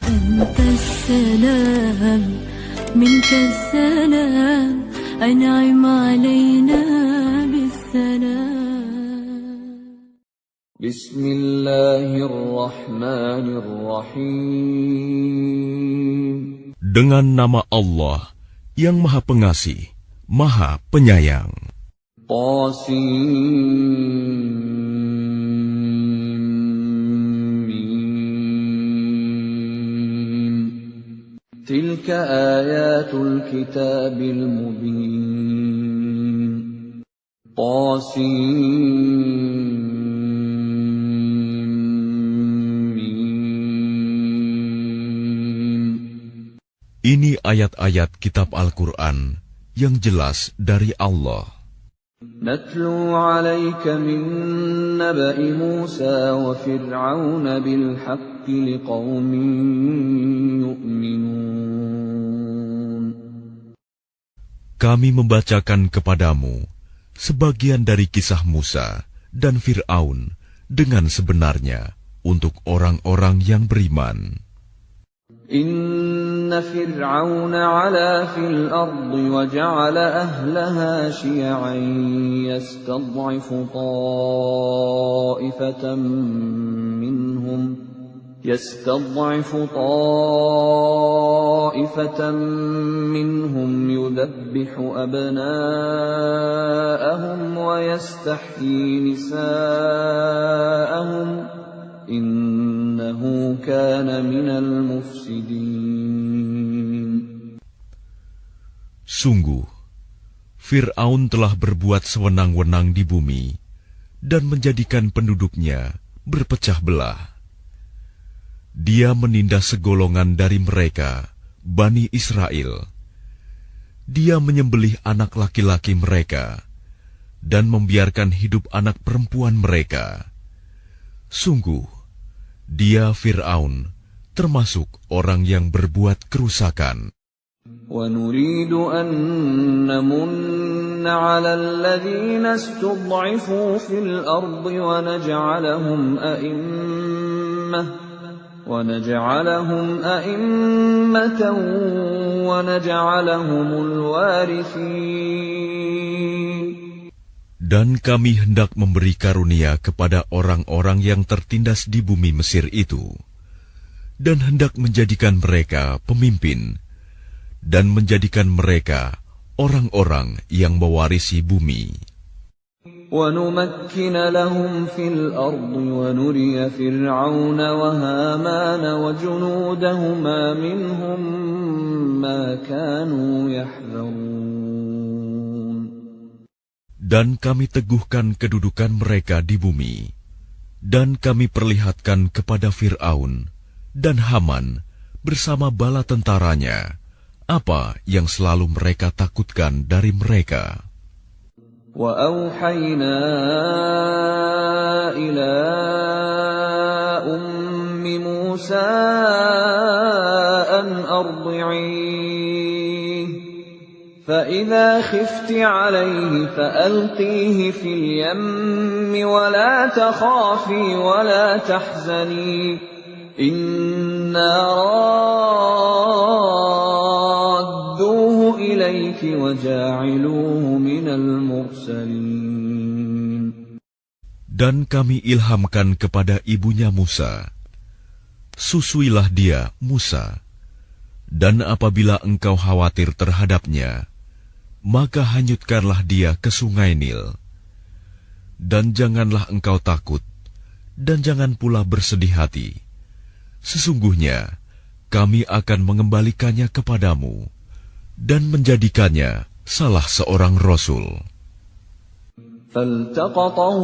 أنت السلام منك السلام أنعم علينا بالسلام. بسم الله الرحمن الرحيم. Dengan nama Allah yang Maha Pengasih, Maha Penyayang. تلك آيات الكتاب المبين. Ini ayat-ayat kitab Al-Quran yang jelas dari Allah. نتلو عليك من نبأ موسى وفرعون بالحق لقوم يؤمنون. Kami membacakan kepadamu sebagian dari kisah Musa dan Fir'aun dengan sebenarnya untuk orang-orang yang beriman. إن فرعون علا في الأرض وجعل أهلها شيعا يستضعف طائفة منهم يذبح أبناءهم ويستحيي نساءهم إنه كان من المفسدين. Sungguh, Fir'aun telah berbuat sewenang-wenang di bumi dan menjadikan penduduknya berpecah belah. Dia menindas segolongan dari mereka, Bani Israel. Dia menyembelih anak laki-laki mereka dan membiarkan hidup anak perempuan mereka. Sungguh, dia Fir'aun termasuk orang yang berbuat kerusakan. وَنُرِيدُ أَن نَّمُنَّ عَلَى الَّذِينَ اسْتُضْعِفُوا فِي الْأَرْضِ وَنَجْعَلَهُمْ أَئِمَّةً وَنَجْعَلَهُمُ الْوَارِثِينَ. Dan kami hendak memberi karunia kepada orang-orang yang tertindas di bumi Mesir itu, dan hendak menjadikan mereka pemimpin, dan menjadikan mereka orang-orang yang mewarisi bumi. وَنُمَكِّنَ لَهُمْ فِي الْأَرْضِ وَنُرِيَ فِرْعَوْنَ وَهَامَانَ وَجُنُودَهُمَا مِنْهُمْ مَا كَانُوا يَحْذَرُونَ. Dan kami teguhkan kedudukan mereka di bumi, dan kami perlihatkan kepada Fir'aun dan Haman bersama bala tentaranya apa yang selalu mereka takutkan dari mereka. وَأَوْحَيْنَا إِلَىٰ أُمِّ مُوسَىٰ أَنْ أَرْضِعِيهِ فَإِذَا خِفْتِ عَلَيْهِ فَأَلْقِيهِ فِي الْيَمِّ وَلَا تَخَافِي وَلَا تَحْزَنِي إِنَّا رَادُّوهُ إِلَيْكِ وَجَاعِلُوهُ مِنَ الْمُرْسَلِينَ. Dan kami ilhamkan kepada ibunya Musa, susuilah dia, Musa, dan apabila engkau khawatir terhadapnya, maka hanyutkanlah dia ke sungai Nil. Dan janganlah engkau takut, dan jangan pula bersedih hati. Sesungguhnya, kami akan mengembalikannya kepadamu, dan menjadikannya salah seorang Rasul. فَالْتَقَطَهُ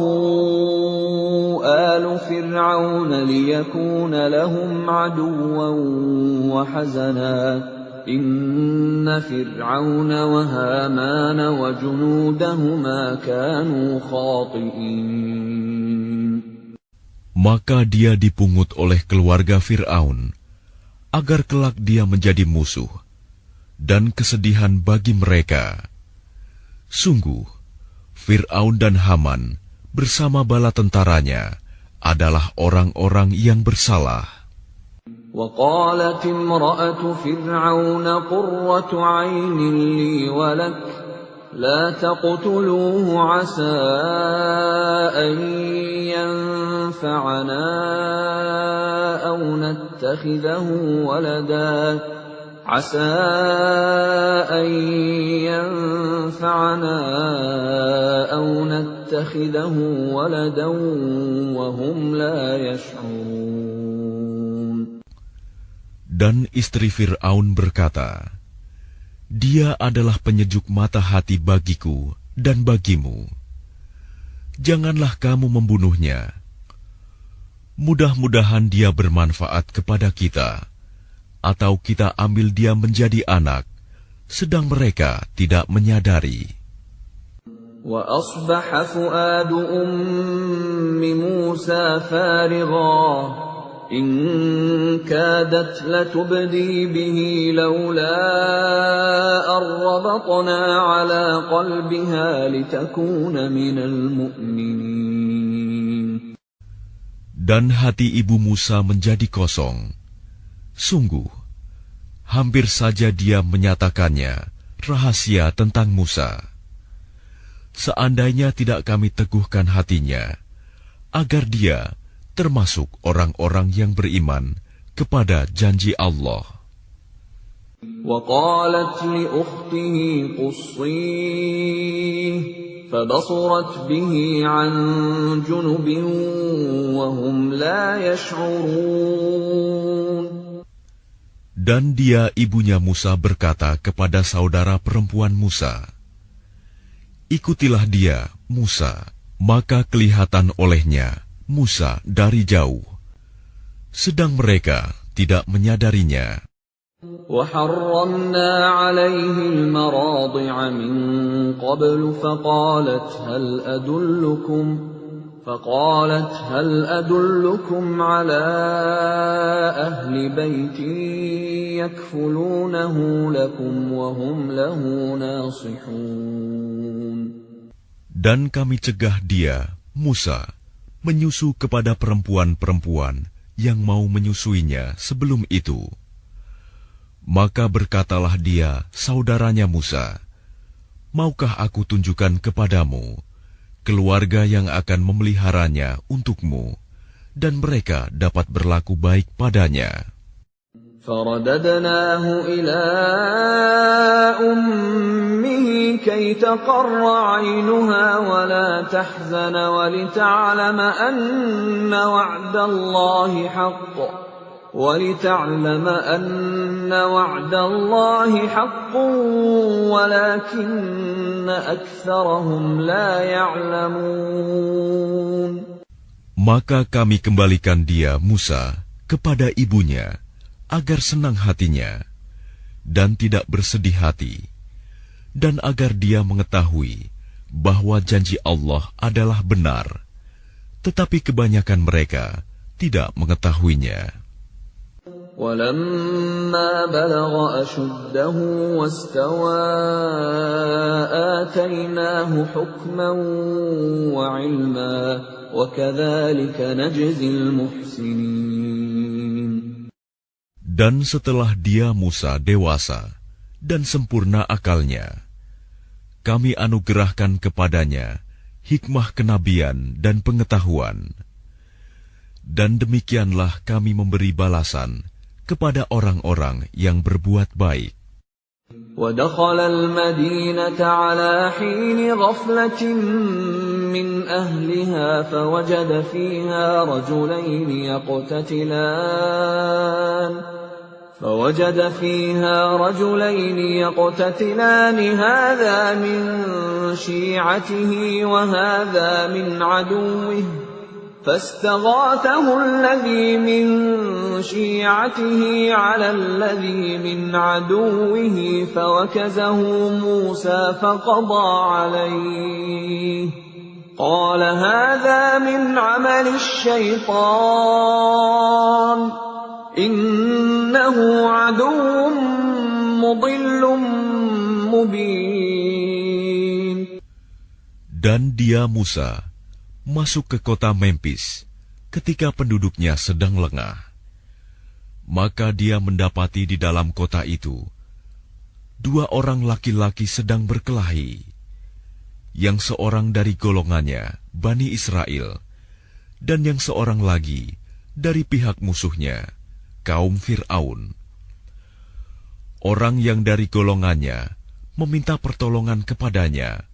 آلُ فِرْعَوْنَ لِيَكُونَ لَهُمْ عَدُوًّا وَحَزَنًا إِنَّ فِرْعَوْنَ وَهَامَانَ وَجُنُودَهُمَا كَانُوا خَاطِئِينَ. Maka dia dipungut oleh keluarga Fir'aun, agar kelak dia menjadi musuh dan kesedihan bagi mereka. Sungguh, Fir'aun dan Haman bersama bala tentaranya adalah orang-orang yang bersalah. وقالت امرأة فرعون قرة عين لي ولك لا تقتلوه عسى أن ينفعنا أو نتخذه ولدا وهم لا يشعرون. Dan istri Fir'aun berkata, "Dia adalah penyejuk mata hati bagiku dan bagimu. Janganlah kamu membunuhnya. Mudah-mudahan dia bermanfaat kepada kita, atau kita ambil dia menjadi anak, sedang mereka tidak menyadari." وَأَصْبَحَ فُؤَادُ أُمِّ مُوسَى فَارِغًا إِنْ كَادَتْ لَتُبْدِي بِهِ لَوْلَا أَنْ رَبَطْنَا عَلَى قَلْبِهَا لِتَكُونَ مِنَ الْمُؤْمِنِينَ. Dan hati ibu Musa menjadi kosong. Sungguh, hampir saja dia menyatakannya rahasia tentang Musa. Seandainya tidak kami teguhkan hatinya, agar dia termasuk orang-orang yang beriman kepada janji Allah. وَقَالَتْ لِأُخْتِهِ قُصِّيهِ فَبَصُرَتْ بِهِ عَنْ جُنُبٍ وَهُمْ لَا يَشْعُرُونَ. Dan dia ibunya Musa berkata kepada saudara perempuan Musa, "Ikutilah dia, Musa." Maka kelihatan olehnya Musa dari jauh, sedang mereka tidak menyadarinya. وَحَرَّمْنَا عَلَيْهِ الْمَرَاضِعَ مِنْ قَبْلُ فقالت هل أدلكم على أهل بيت يكفلونه لكم وهم له ناصحون. Dan kami cegah dia, Musa, menyusu kepada perempuan-perempuan yang mau menyusuinya sebelum itu. Maka berkatalah dia, saudaranya Musa, "Maukah aku tunjukkan kepadamu keluarga yang akan memeliharanya untukmu, dan mereka dapat berlaku baik padanya?" فَرَدَدْنَاهُ إِلَىٰ أُمِّهِ كَيْ تَقَرَّ عَيْنُهَا وَلَا تَحْزَنَ وَلِتَعْلَمَ أَنَّ وَعْدَ اللَّهِ حَقٌّ وَلَكِنَّ أَكْثَرَهُمْ لَا يَعْلَمُونَ. Maka kami kembalikan dia, Musa, kepada ibunya, agar senang hatinya, dan tidak bersedih hati, dan agar dia mengetahui bahwa janji Allah adalah benar, tetapi kebanyakan mereka tidak mengetahuinya. وَلَمَّا بَلَغَ أَشُدَّهُ وَاسْتَوَى آتَيْنَاهُ حُكْمًا وَعِلْمًا وَكَذَلِكَ نَجْزِي الْمُحْسِنِينَ. Dan setelah dia Musa dewasa dan sempurna akalnya, kami anugerahkan kepadanya hikmah kenabian dan pengetahuan. Dan demikianlah kami memberi balasan kepada orang-orang yang berbuat baik. وَدَخَلَ الْمَدِينَةَ عَلَى حِينِ غَفْلَةٍ مِّنْ أَهْلِهَا فَوَجَدَ فيها رجلين يقتتلان هذا من شيعته وهذا من عدوه فاستغاثه الذي من شيعته على الذي من عدوه فوكزه موسى فقضى عليه قال هذا من عمل الشيطان إنه عدو مضل مبين. Dan dia Musa masuk ke kota Memphis ketika penduduknya sedang lengah. Maka dia mendapati di dalam kota itu 2 orang laki-laki sedang berkelahi, yang seorang dari golongannya, Bani Israel, dan yang seorang lagi dari pihak musuhnya, kaum Fir'aun. Orang yang dari golongannya meminta pertolongan kepadanya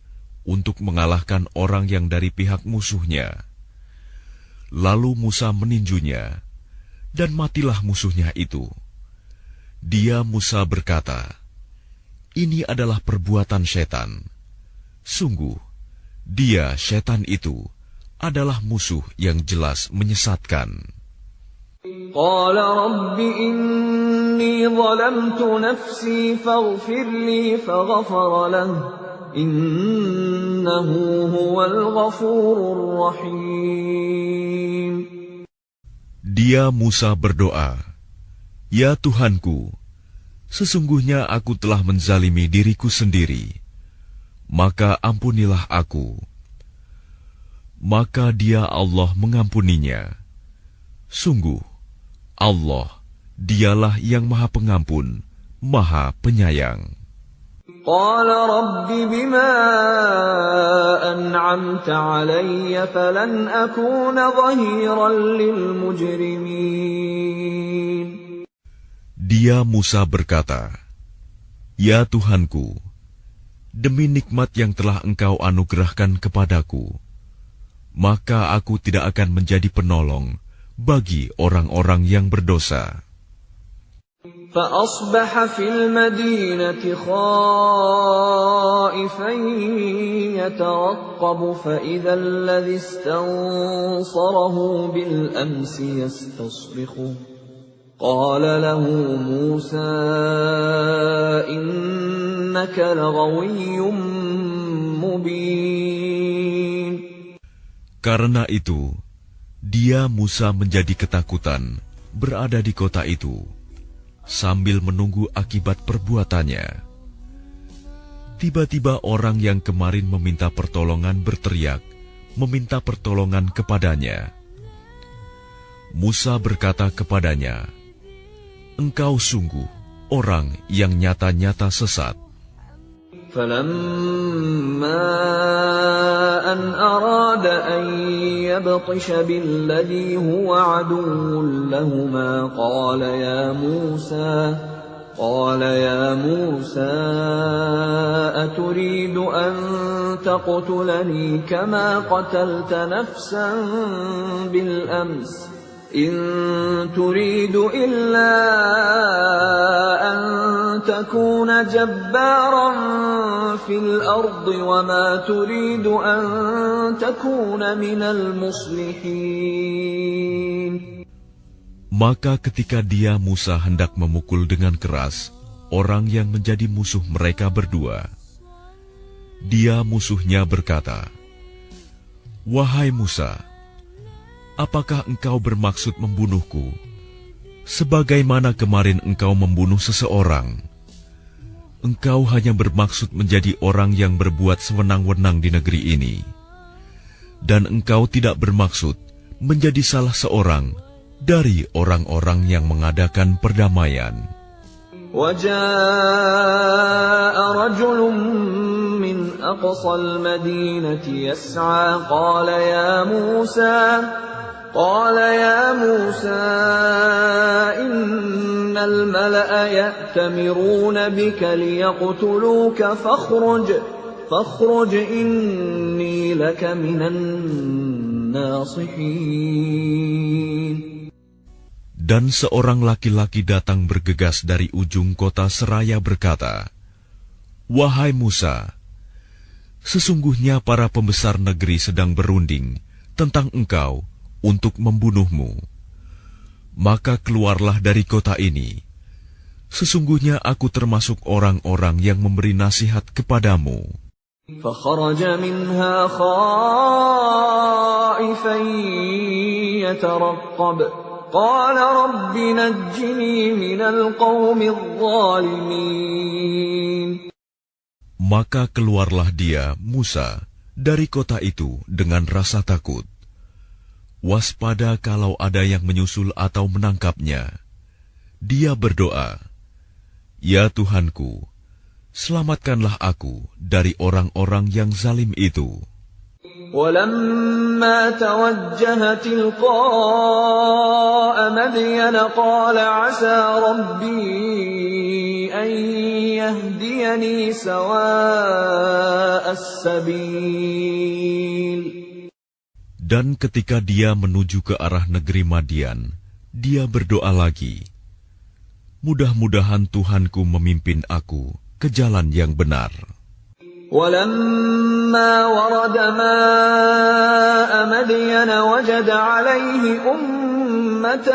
untuk mengalahkan orang yang dari pihak musuhnya. Lalu Musa meninjunya, dan matilah musuhnya itu. Dia Musa berkata, "Ini adalah perbuatan setan. Sungguh, dia setan itu adalah musuh yang jelas menyesatkan." Qala Rabbi inni zalamtu nafsi faghfir li faghfara lahu innahu huwal ghafurur rahim. Dia Musa berdoa, "Ya Tuhanku, sesungguhnya aku telah menzalimi diriku sendiri, maka ampunilah aku." Maka dia Allah mengampuninya. Sungguh, Allah, dialah yang Maha Pengampun, Maha Penyayang. Qala Rabbi bima an'amta alayya falan akuna dhahiran lil mujrimin. Dia Musa berkata, "Ya Tuhanku, demi nikmat yang telah Engkau anugerahkan kepadaku, maka aku tidak akan menjadi penolong bagi orang-orang yang berdosa." فأصبح في المدينة خائفا يترقب فإذا الذي استنصره بالأمس يستصرخه قال له موسى إنك لغوي مبين. Karena itu, dia Musa menjadi ketakutan berada di kota itu, sambil menunggu akibat perbuatannya. Tiba-tiba orang yang kemarin meminta pertolongan berteriak, meminta pertolongan kepadanya. Musa berkata kepadanya, "Engkau sungguh orang yang nyata-nyata sesat." فَلَمَّا أَنْ أَرَادَ أَنْ يَبْطِشَ بِالَّذِي هُوَ عَدُوٌّ لَهُمَا قَالَ يَا مُوسَى أَتُرِيدُ أَنْ تَقْتُلَنِي كَمَا قَتَلْتَ نَفْسًا بِالْأَمْسِ إِنْ تُرِيدُ إِلَّا أَنْ تَكُونَ جَبَّارًا فِي الْأَرْضِ وَمَا تُرِيدُ أَنْ تَكُونَ مِنَ الْمُصْلِحِينَ. Maka ketika dia Musa hendak memukul dengan keras orang yang menjadi musuh mereka berdua, dia musuhnya berkata, "Wahai Musa, apakah engkau bermaksud membunuhku, sebagaimana kemarin engkau membunuh seseorang? Engkau hanya bermaksud menjadi orang yang berbuat sewenang-wenang di negeri ini, dan engkau tidak bermaksud menjadi salah seorang dari orang-orang yang mengadakan perdamaian." وَجَاءَ رَجُلٌ مِّنْ أَقْصَى الْمَدِينَةِ يَسْعَىٰ قَالَ يَا مُوسَىٰ إِنَّ الْمَلَأَ يَأْتَمِرُونَ بِكَ لِيَقْتُلُوكَ فَاخْرُجْ إِنِّي لَكَ مِنَ النَّاصِحِينَ. Dan seorang laki-laki datang bergegas dari ujung kota seraya berkata, "Wahai Musa, sesungguhnya para pembesar negeri sedang berunding tentang engkau untuk membunuhmu. Maka keluarlah dari kota ini. Sesungguhnya aku termasuk orang-orang yang memberi nasihat kepadamu." فَخَرَجَ مِنْهَا خَائِفًا يَتَرَقَّبُ قَالَ رَبِّ نَجِّنِي مِنَ الْقَوْمِ الظَّالِمِينَ. Maka keluarlah dia, Musa, dari kota itu dengan rasa takut. Waspada kalau ada yang menyusul atau menangkapnya. dia berdoa, "Ya Tuhanku, selamatkanlah aku dari orang-orang yang zalim itu." ولما توجه تلقاء مدين قال عسى ربي أن يهديني سواء السبيل. Dan ketika dia menuju ke arah negeri Madian, dia berdoa lagi, "Mudah-mudahan Tuhanku memimpin aku ke jalan yang benar." ولما ورد ماء مدين وجد عليه أمة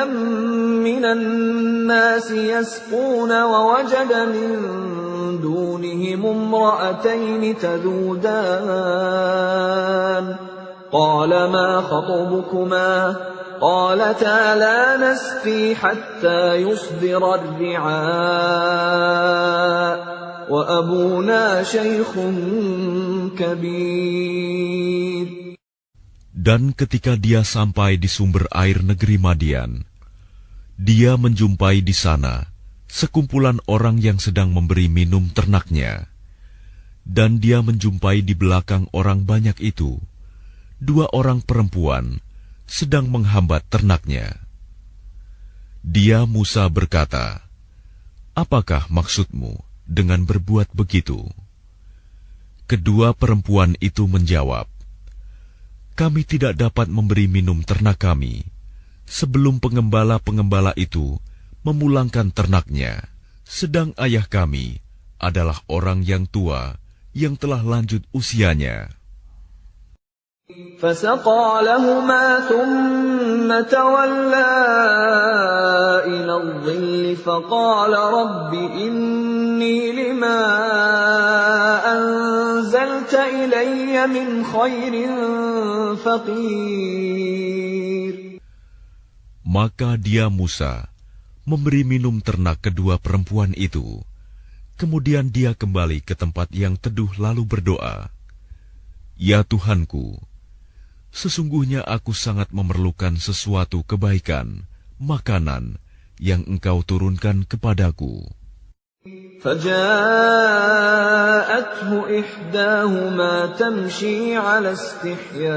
من الناس يسقون ووجد من دونهم امرأتين تذودان قال ما خطبكما قالتا لا نسقي حتى يصدر الرعاء وأبونا شيخ كبير. Dan ketika dia sampai di sumber air negeri Madian, dia menjumpai di sana sekumpulan orang yang sedang memberi minum ternaknya. Dan dia menjumpai di belakang orang banyak itu 2 orang perempuan sedang menghambat ternaknya. Dia Musa berkata, "Apakah maksudmu dengan berbuat begitu?" Kedua perempuan itu menjawab, "Kami tidak dapat memberi minum ternak kami sebelum pengembala-pengembala itu memulangkan ternaknya, sedang ayah kami adalah orang yang tua yang telah lanjut usianya." فسقى لهما ثم تولى إلى الظل فقال رب إني لما أنزلت إلي من خير فقير. Maka dia Musa memberi minum ternak kedua perempuan itu. Kemudian dia kembali ke tempat yang teduh lalu berdoa, "Ya Tuhanku, sesungguhnya aku sangat memerlukan sesuatu kebaikan, makanan yang Engkau turunkan kepadaku." فجاءته إحداهما تمشي على استحياء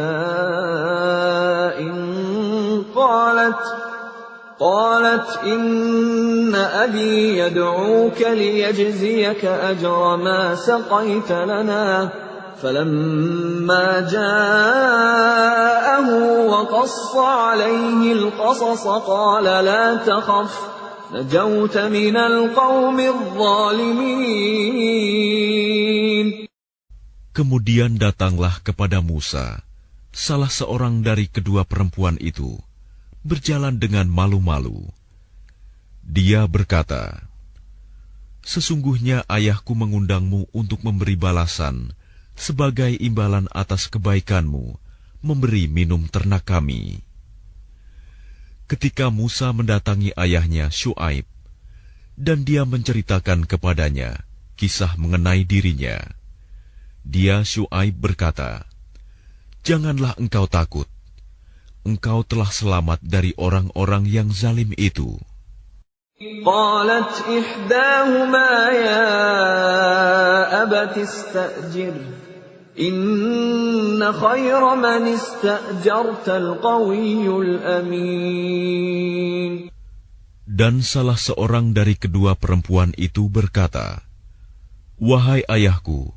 قالت إن أبي يدعوك ليجزيك أجر ما سقيت لنا. فلما جاءه وقص عليه القصص قال لا تخف نجوت من القوم الظالمين. Kemudian datanglah kepada Musa salah seorang dari kedua perempuan itu, berjalan dengan malu-malu. Dia berkata, "Sesungguhnya ayahku mengundangmu untuk memberi balasan sebagai imbalan atas kebaikanmu memberi minum ternak kami." Ketika Musa mendatangi ayahnya Syuaib, dan dia menceritakan kepadanya kisah mengenai dirinya, dia Syuaib berkata, "Janganlah engkau takut, engkau telah selamat dari orang-orang yang zalim itu." قالت إحداهما يا أبت استأجره إن خير من استأجرت القوي الأمين. Dan salah seorang dari kedua perempuan itu berkata, "Wahai ayahku,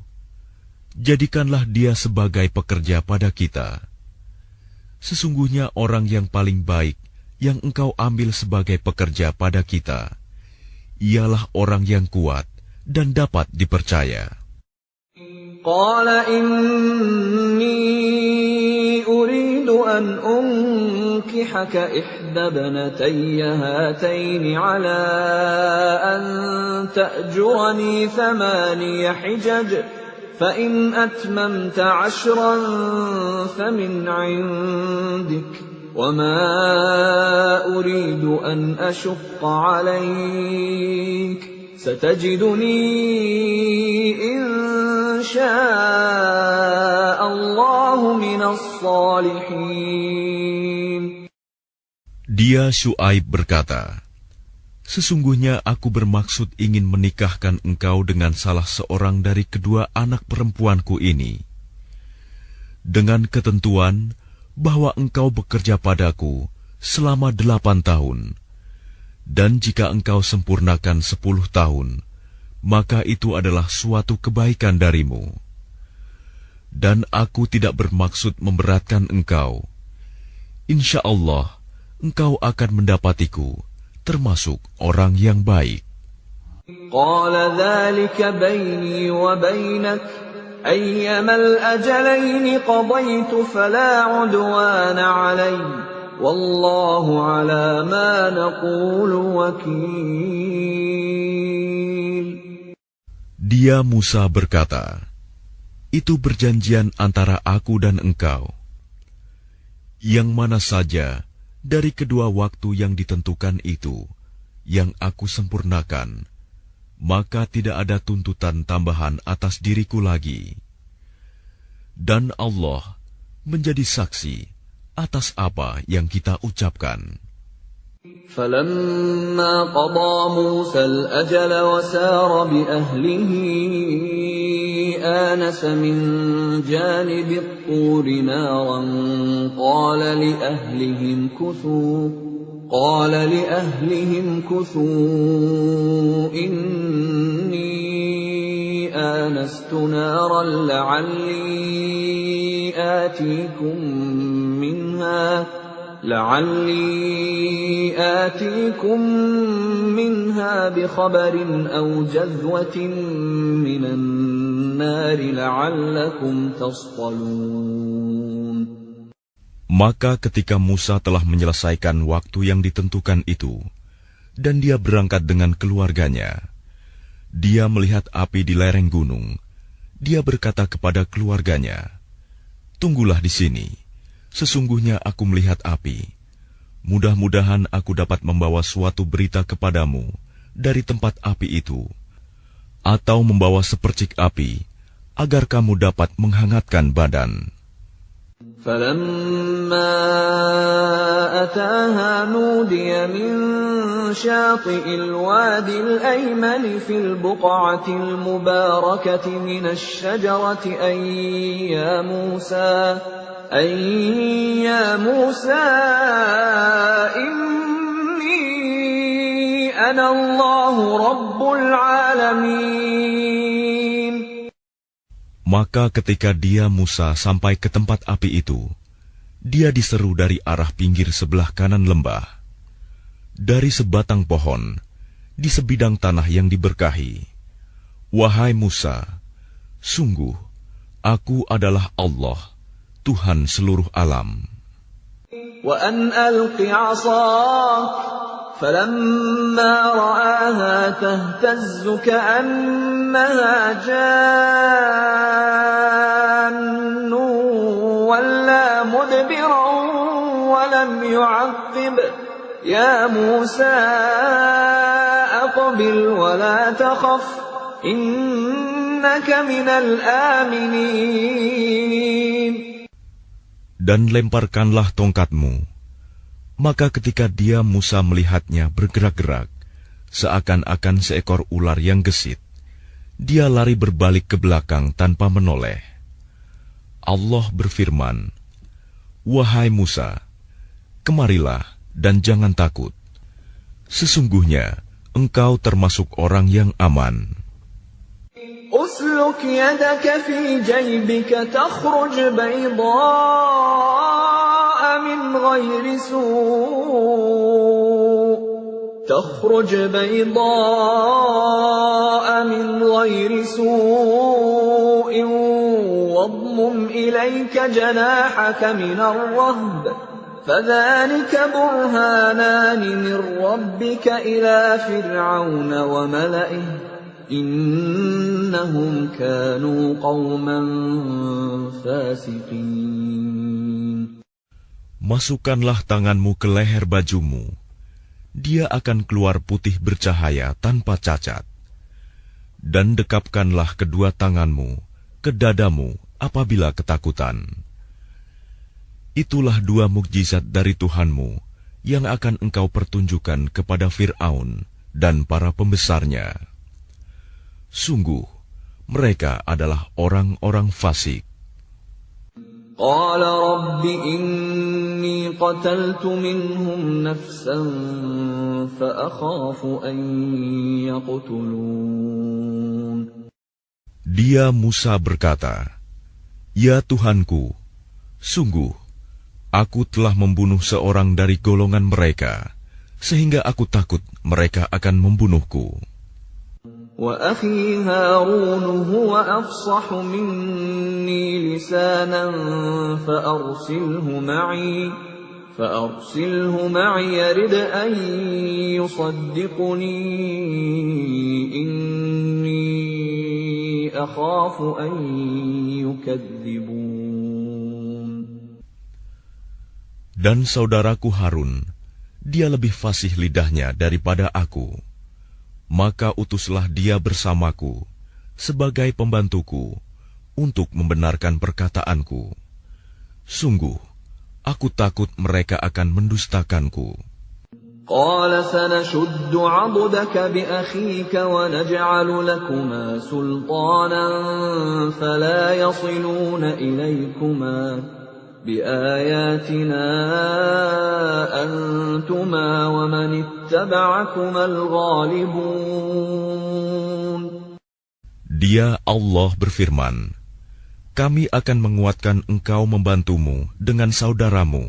jadikanlah dia sebagai pekerja pada kita. Sesungguhnya orang yang paling baik yang engkau ambil sebagai pekerja pada kita, ialah orang yang kuat dan dapat dipercaya." قال إني أريد أن أنكحك إحدى ابنتي هاتين على أن تأجرني 8 حجج فإن أتممت 10 فمن عندك وما أريد أن أشق عليك ستجدني إن شاء الله من الصالحين. Dia Syuaib berkata, Sesungguhnya aku bermaksud ingin menikahkan engkau dengan salah seorang dari kedua anak perempuanku ini, dengan ketentuan bahwa engkau bekerja padaku selama 8 tahun, dan jika engkau sempurnakan 10 tahun, maka itu adalah suatu kebaikan darimu. Dan aku tidak bermaksud memberatkan engkau. Insya Allah, engkau akan mendapatiku termasuk orang yang baik. Qala dzalika baini wa bainak ayyama al-ajalaini qadaytu fala 'udwana 'alayya wallahu 'ala ma naqulu wakil. Dia Musa berkata, itu perjanjian antara aku dan engkau. Yang mana saja dari kedua waktu yang ditentukan itu, yang aku sempurnakan, maka tidak ada tuntutan tambahan atas diriku lagi. Dan Allah menjadi saksi atas apa yang kita ucapkan. فَلَمَّا قَضَى مُوسَى الْأَجَلَ وَسَارَ بِأَهْلِهِ آنَسَ مِنْ جَانِبِ الطُّورِ نَارًا قَالَ لِأَهْلِهِمْ كُثُوا إِنِّي آنَسْتُ نَارًا لعلي آتيكم منها بخبر أو جذوة من النار لعلكم تصطلون. Maka ketika Musa telah menyelesaikan waktu yang ditentukan itu, dan dia berangkat dengan keluarganya, dia melihat api di lereng gunung. Dia berkata kepada keluarganya, "Tunggulah di sini. Sesungguhnya aku melihat api. Mudah-mudahan aku dapat membawa suatu berita kepadamu dari tempat api itu, atau membawa sepercik api, agar kamu dapat menghangatkan badan." فَلَمَّا أَتَاهَا نُودِيَ مِن شَاطِئِ الْوَادِ الْأَيْمَنِ فِي الْبُقْعَةِ الْمُبَارَكَةِ مِنَ الشَّجَرَةِ أَن يَا مُوسَى إِنِّي أَنَا اللَّهُ رَبُّ الْعَالَمِينَ. Maka ketika dia Musa sampai ke tempat api itu, dia diseru dari arah pinggir sebelah kanan lembah, dari sebatang pohon, di sebidang tanah yang diberkahi. "Wahai Musa, sungguh, aku adalah Allah, Tuhan seluruh alam. وَأَنْ أَلْقِ عَصَاكَ فَلَمَّا رَآهَا تَهْتَزُّ كَأَنَّهَا جَانٌّ وَلَّى مُدْبِرًا وَلَمْ يُعَقِّبْ يَا مُوسَى أَقْبِلْ وَلَا تَخَفْ إِنَّكَ مِنَ الْآمِنِينَ. Dan lemparkanlah tongkatmu." Maka ketika dia Musa melihatnya bergerak-gerak, seakan-akan seekor ular yang gesit, dia lari berbalik ke belakang tanpa menoleh. Allah berfirman, "Wahai Musa, kemarilah dan jangan takut. Sesungguhnya engkau termasuk orang yang aman." أسلك يدك في جيبك تخرج بيضاء من غير سوء واضمم إليك جناحك من الرهب فذلك برهانان من ربك إلى فرعون وملئه إنهم كانوا قوما فاسقين. Masukkanlah tanganmu ke leher bajumu. Dia akan keluar putih bercahaya tanpa cacat. Dan dekapkanlah kedua tanganmu ke dadamu apabila ketakutan. Itulah dua mukjizat dari Tuhanmu yang akan engkau pertunjukkan kepada Fir'aun dan para pembesarnya. Sungguh, mereka adalah orang-orang fasik. قال رب إني قتلت منهم نفسا فأخاف أن يقتلون. Dia Musa berkata, "Ya Tuhanku, sungguh, aku telah membunuh seorang dari golongan mereka, sehingga aku takut mereka akan membunuhku." وأخي هارون هو أفصح مني لسانا فأرسله معي يرد أن يصدقني إني أخاف أن يكذبون. Dan saudaraku Harun, dia lebih fasih lidahnya daripada aku. Maka utuslah dia bersamaku sebagai pembantuku untuk membenarkan perkataanku. Sungguh, aku takut mereka akan mendustakanku. قال سنشد عضدك بأخيك ونجعل لكما سلطانا فلا يصلون إليكما بآياتنا أنتما ومن اتبعكما الغالبون. Dia Allah berfirman, kami akan menguatkan engkau membantumu dengan saudaramu,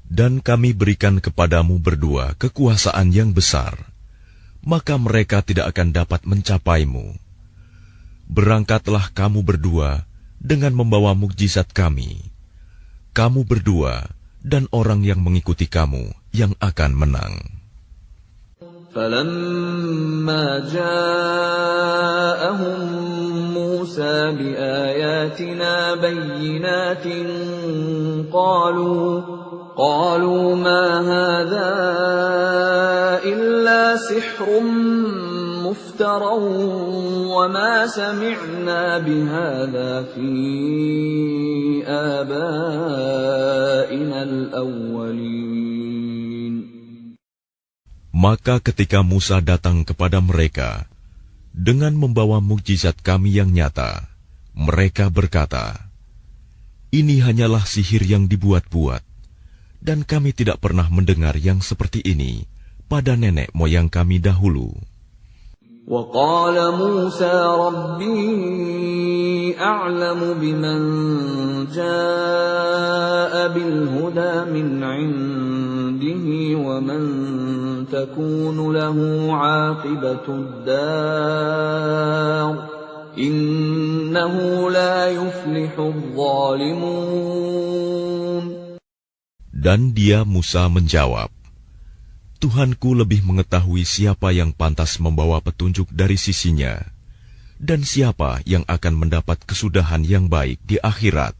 dan kami berikan kepadamu berdua kekuasaan yang besar, maka mereka tidak akan dapat mencapaimu. Berangkatlah kamu berdua dengan membawa mukjizat kami. Kamu berdua dan orang yang mengikuti kamu yang akan menang. فَلَمَّا جَاءَهُم مُوسَى بِآيَاتِنَا بَيِّنَاتٍ قَالُوا مَا هَذَا إِلَّا سِحْرٌ مُفْتَرًى وَمَا سَمِعْنَا بِهَذَا فِي آبَائِنَا الْأَوَّلِينَ. Maka ketika Musa datang kepada mereka dengan membawa mukjizat kami yang nyata, mereka berkata, "Ini hanyalah sihir yang dibuat-buat, dan kami tidak pernah mendengar yang seperti ini pada nenek moyang kami dahulu." وَقَالَ مُوسَى رَبِّي أَعْلَمُ بِمَنْ جَاءَ بِالْهُدَى مِنْ عِنْدِهِ وَمَنْ تَكُونُ لَهُ عَاقِبَةُ الدَّارِ إِنَّهُ لَا يُفْلِحُ الظَّالِمُونَ. Dan dia Musa menjawab, Tuhanku lebih mengetahui siapa yang pantas membawa petunjuk dari sisinya, dan siapa yang akan mendapat kesudahan yang baik di akhirat.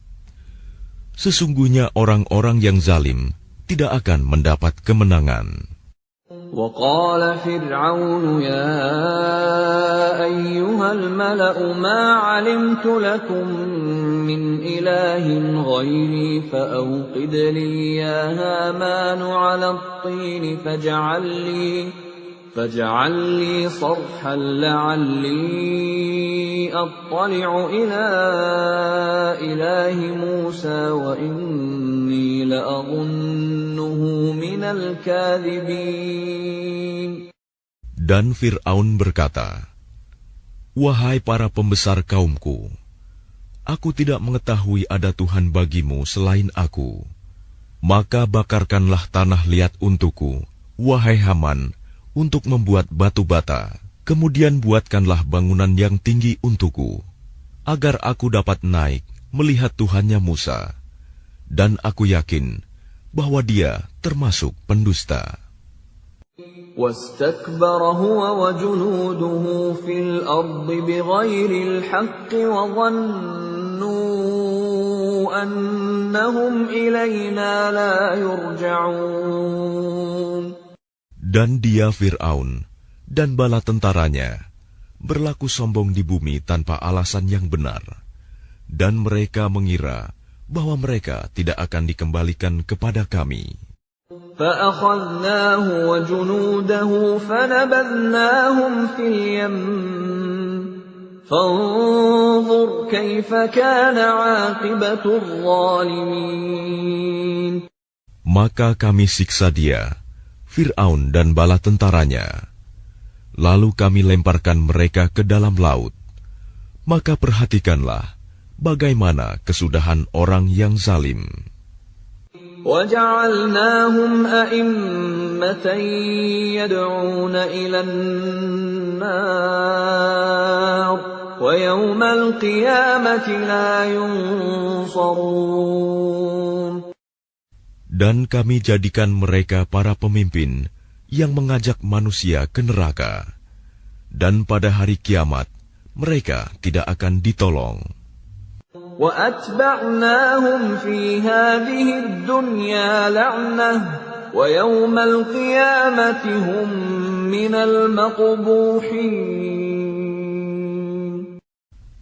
Sesungguhnya orang-orang yang zalim tidak akan mendapat kemenangan. وَقَالَ فِرْعَوْنُ يَا أَيُّهَا الْمَلَأُ مَا عَلِمْتُ لَكُمْ مِنْ إِلَٰهٍ غَيْرِي فَأَوْقِدْ لِي يَا هَامَانُ عَلَى الطِّينِ فَاجْعَل لِّي صَرْحًا لَّعَلِّي أَطَّلِعُ إِلَىٰ إِلَٰهِ مُوسَىٰ وَإِنِّي لَأَظُنُّهُ مِنَ الْكَاذِبِينَ. Dan Fir'aun berkata, "Wahai para pembesar kaumku, aku tidak mengetahui ada Tuhan bagimu selain aku. Maka bakarkanlah tanah liat untukku, wahai Haman, untuk membuat batu bata. Kemudian buatkanlah bangunan yang tinggi untukku, agar aku dapat naik melihat Tuhannya Musa. Dan aku yakin bahwa dia termasuk pendusta." وَاسْتَكْبَرَ هُوَ وَجُنُودُهُ فِي الْأَرْضِ بِغَيْرِ الْحَقِّ وَظَنُّوا أَنَّهُمْ إِلَيْنَا لَا يُرْجَعُونَ. Dan dia Fir'aun dan bala tentaranya berlaku sombong di bumi tanpa alasan yang benar, dan mereka mengira bahwa mereka tidak akan dikembalikan kepada kami. فأخذناه وجنوده فنبذناهم في اليم فانظر كيف كان عاقبة الظالمين. Maka kami siksa dia, Fir'aun dan bala tentaranya. Lalu kami lemparkan mereka ke dalam laut. Maka perhatikanlah bagaimana kesudahan orang yang zalim. وَجَعَلْنَاهُمْ أَئِمَّةً يَدْعُونَ إِلَى النَّارِ وَيَوْمَ الْقِيَامَةِ لَا يُنصَرُونَ. Dan kami jadikan mereka para pemimpin yang mengajak manusia ke neraka. Dan pada hari kiamat, mereka tidak akan ditolong. وَأَتْبَعْنَاهُمْ فِي هَذِهِ الدُّنْيَا لَعْنَةً وَيَوْمَ الْقِيَامَةِ هُمْ مِنَ الْمَقْبُوحِينَ.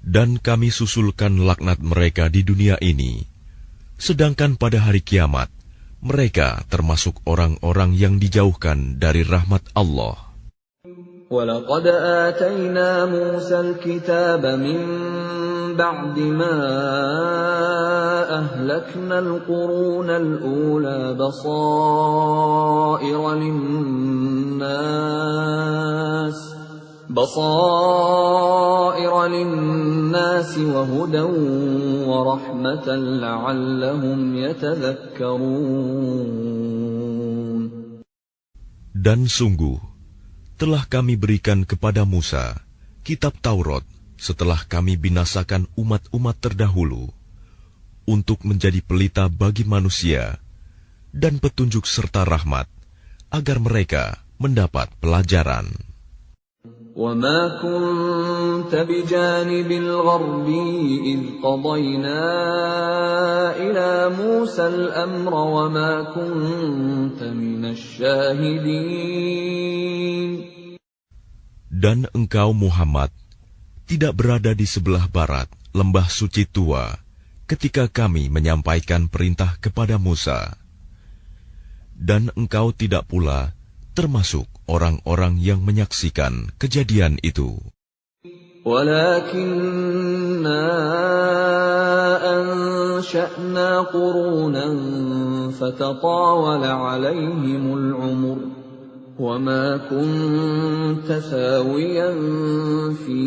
Dan kami susulkan laknat mereka di dunia ini, sedangkan pada hari kiamat, mereka termasuk orang-orang yang dijauhkan dari rahmat Allah. وَلَقَدْ آتَيْنَا مُوسَى الْكِتَابَ مِنْ بَعْدِ مَا أَهْلَكْنَا الْقُرُونَ الْأُولَى بَصَائِرَ لِلنَّاسِ وَهُدًى وَرَحْمَةً لَعَلَّهُمْ يَتَذَكَّرُونَ. Dan sungguh, telah kami berikan kepada Musa kitab Taurat setelah kami binasakan umat-umat terdahulu, untuk menjadi pelita bagi manusia dan petunjuk serta rahmat, agar mereka mendapat pelajaran. وَمَا كُنْتَ بِجَانِبِ الْغَرْبِيِّ إِذْ قَضَيْنَا إِلَى مُوسَى الْأَمْرَ وَمَا كُنْتَ مِنَ الشَّاهِدِينَ. Dan engkau Muhammad tidak berada di sebelah barat lembah suci tua ketika kami menyampaikan perintah kepada Musa. Dan engkau tidak pula termasuk orang-orang yang menyaksikan kejadian itu. وَلَكِنَّا أَنشَأْنَا قُرُونًا فَتَطَاوَلَ عَلَيْهِمُ الْعُمُرُ وَمَا كُنْتَ ثَاوِيًا فِي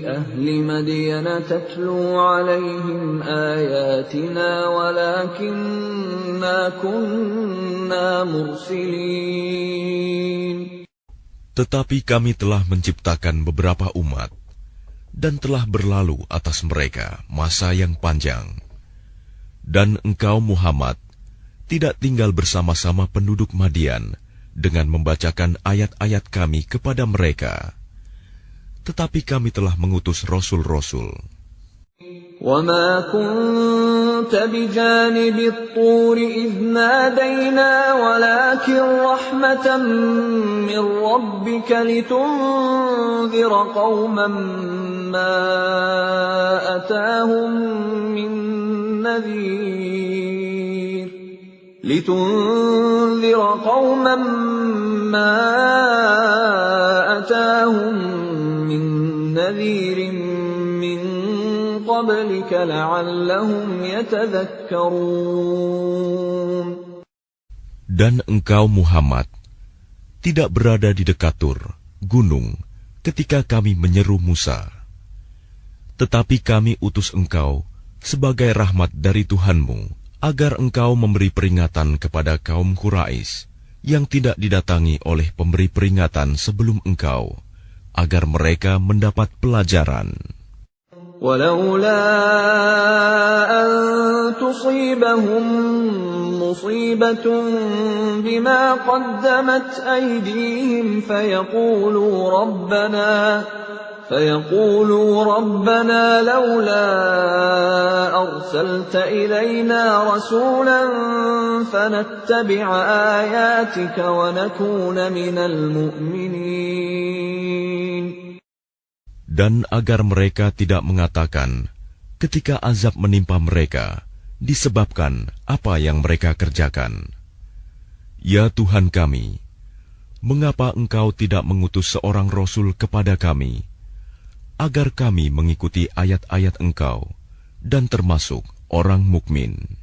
أَهْلِ مَدْيَنَ تَتْلُو عَلَيْهِمْ آيَاتِنَا وَلَكِنَّا كُنَّا مُرْسِلِينَ. Tetapi kami telah menciptakan beberapa umat, dan telah berlalu atas mereka masa yang panjang. Dan engkau Muhammad tidak tinggal bersama-sama penduduk Madian dengan membacakan ayat-ayat kami kepada mereka. Tetapi kami telah mengutus rasul-rasul. وَمَا كُنْتَ بِجَانِبِ الطُّورِ إِذْ نَادَيْنَا وَلَكِنْ رَحْمَةً مِّن رَّبِّكَ لِتُنذِرَ قَوْمًا مَّا أَتَاهُم مِّن نَّذِيرٍ مِّن قَبْلِكَ لَعَلَّهُمْ يَتَذَكَّرُونَ. Dan engkau Muhammad tidak berada di dekat Tur, gunung, ketika kami menyeru Musa. Tetapi kami utus engkau sebagai rahmat dari Tuhanmu, agar engkau memberi peringatan kepada kaum Quraisy yang tidak didatangi oleh pemberi peringatan sebelum engkau, agar mereka mendapat pelajaran. وَلَوْلَا أَن تُصِيبَهُم مُّصِيبَةٌ بِمَا قَدَّمَتْ أَيْدِيهِمْ فَيَقُولُوا رَبَّنَا لَوْلَا أَرْسَلْتَ إِلَيْنَا رَسُولًا فَنَتَّبِعَ آيَاتِكَ وَنَكُونَ مِنَ الْمُؤْمِنِينَ. Dan agar mereka tidak mengatakan ketika azab menimpa mereka disebabkan apa yang mereka kerjakan, Ya Tuhan kami, mengapa Engkau tidak mengutus seorang Rasul kepada kami, agar kami mengikuti ayat-ayat Engkau dan termasuk orang mukmin?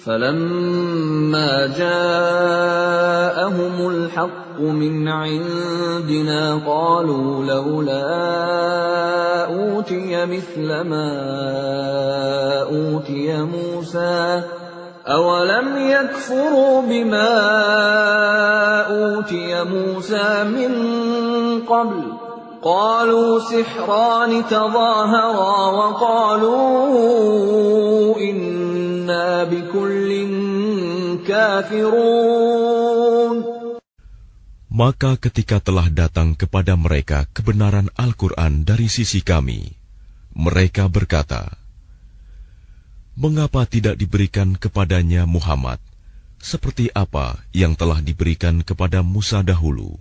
فَلَمَّا جَاءَهُمُ الْحَقُّ مِنْ عِنْدِنَا قَالُوا لَوْلَا أُوتِيَ مِثْلَ مَا أُوتِيَ مُوسَى أَوَلَمْ يَكْفُرُوا بِمَا أُوتِيَ مُوسَى مِنْ قَبْلُ قَالُوا سِحْرَانِ تَظَاهَرَا وَقَالُوا إِنَّا بِكُلٍّ كَافِرُونَ. Maka ketika telah datang kepada mereka kebenaran Al-Quran dari sisi kami, mereka berkata, mengapa tidak diberikan kepadanya Muhammad seperti apa yang telah diberikan kepada Musa dahulu?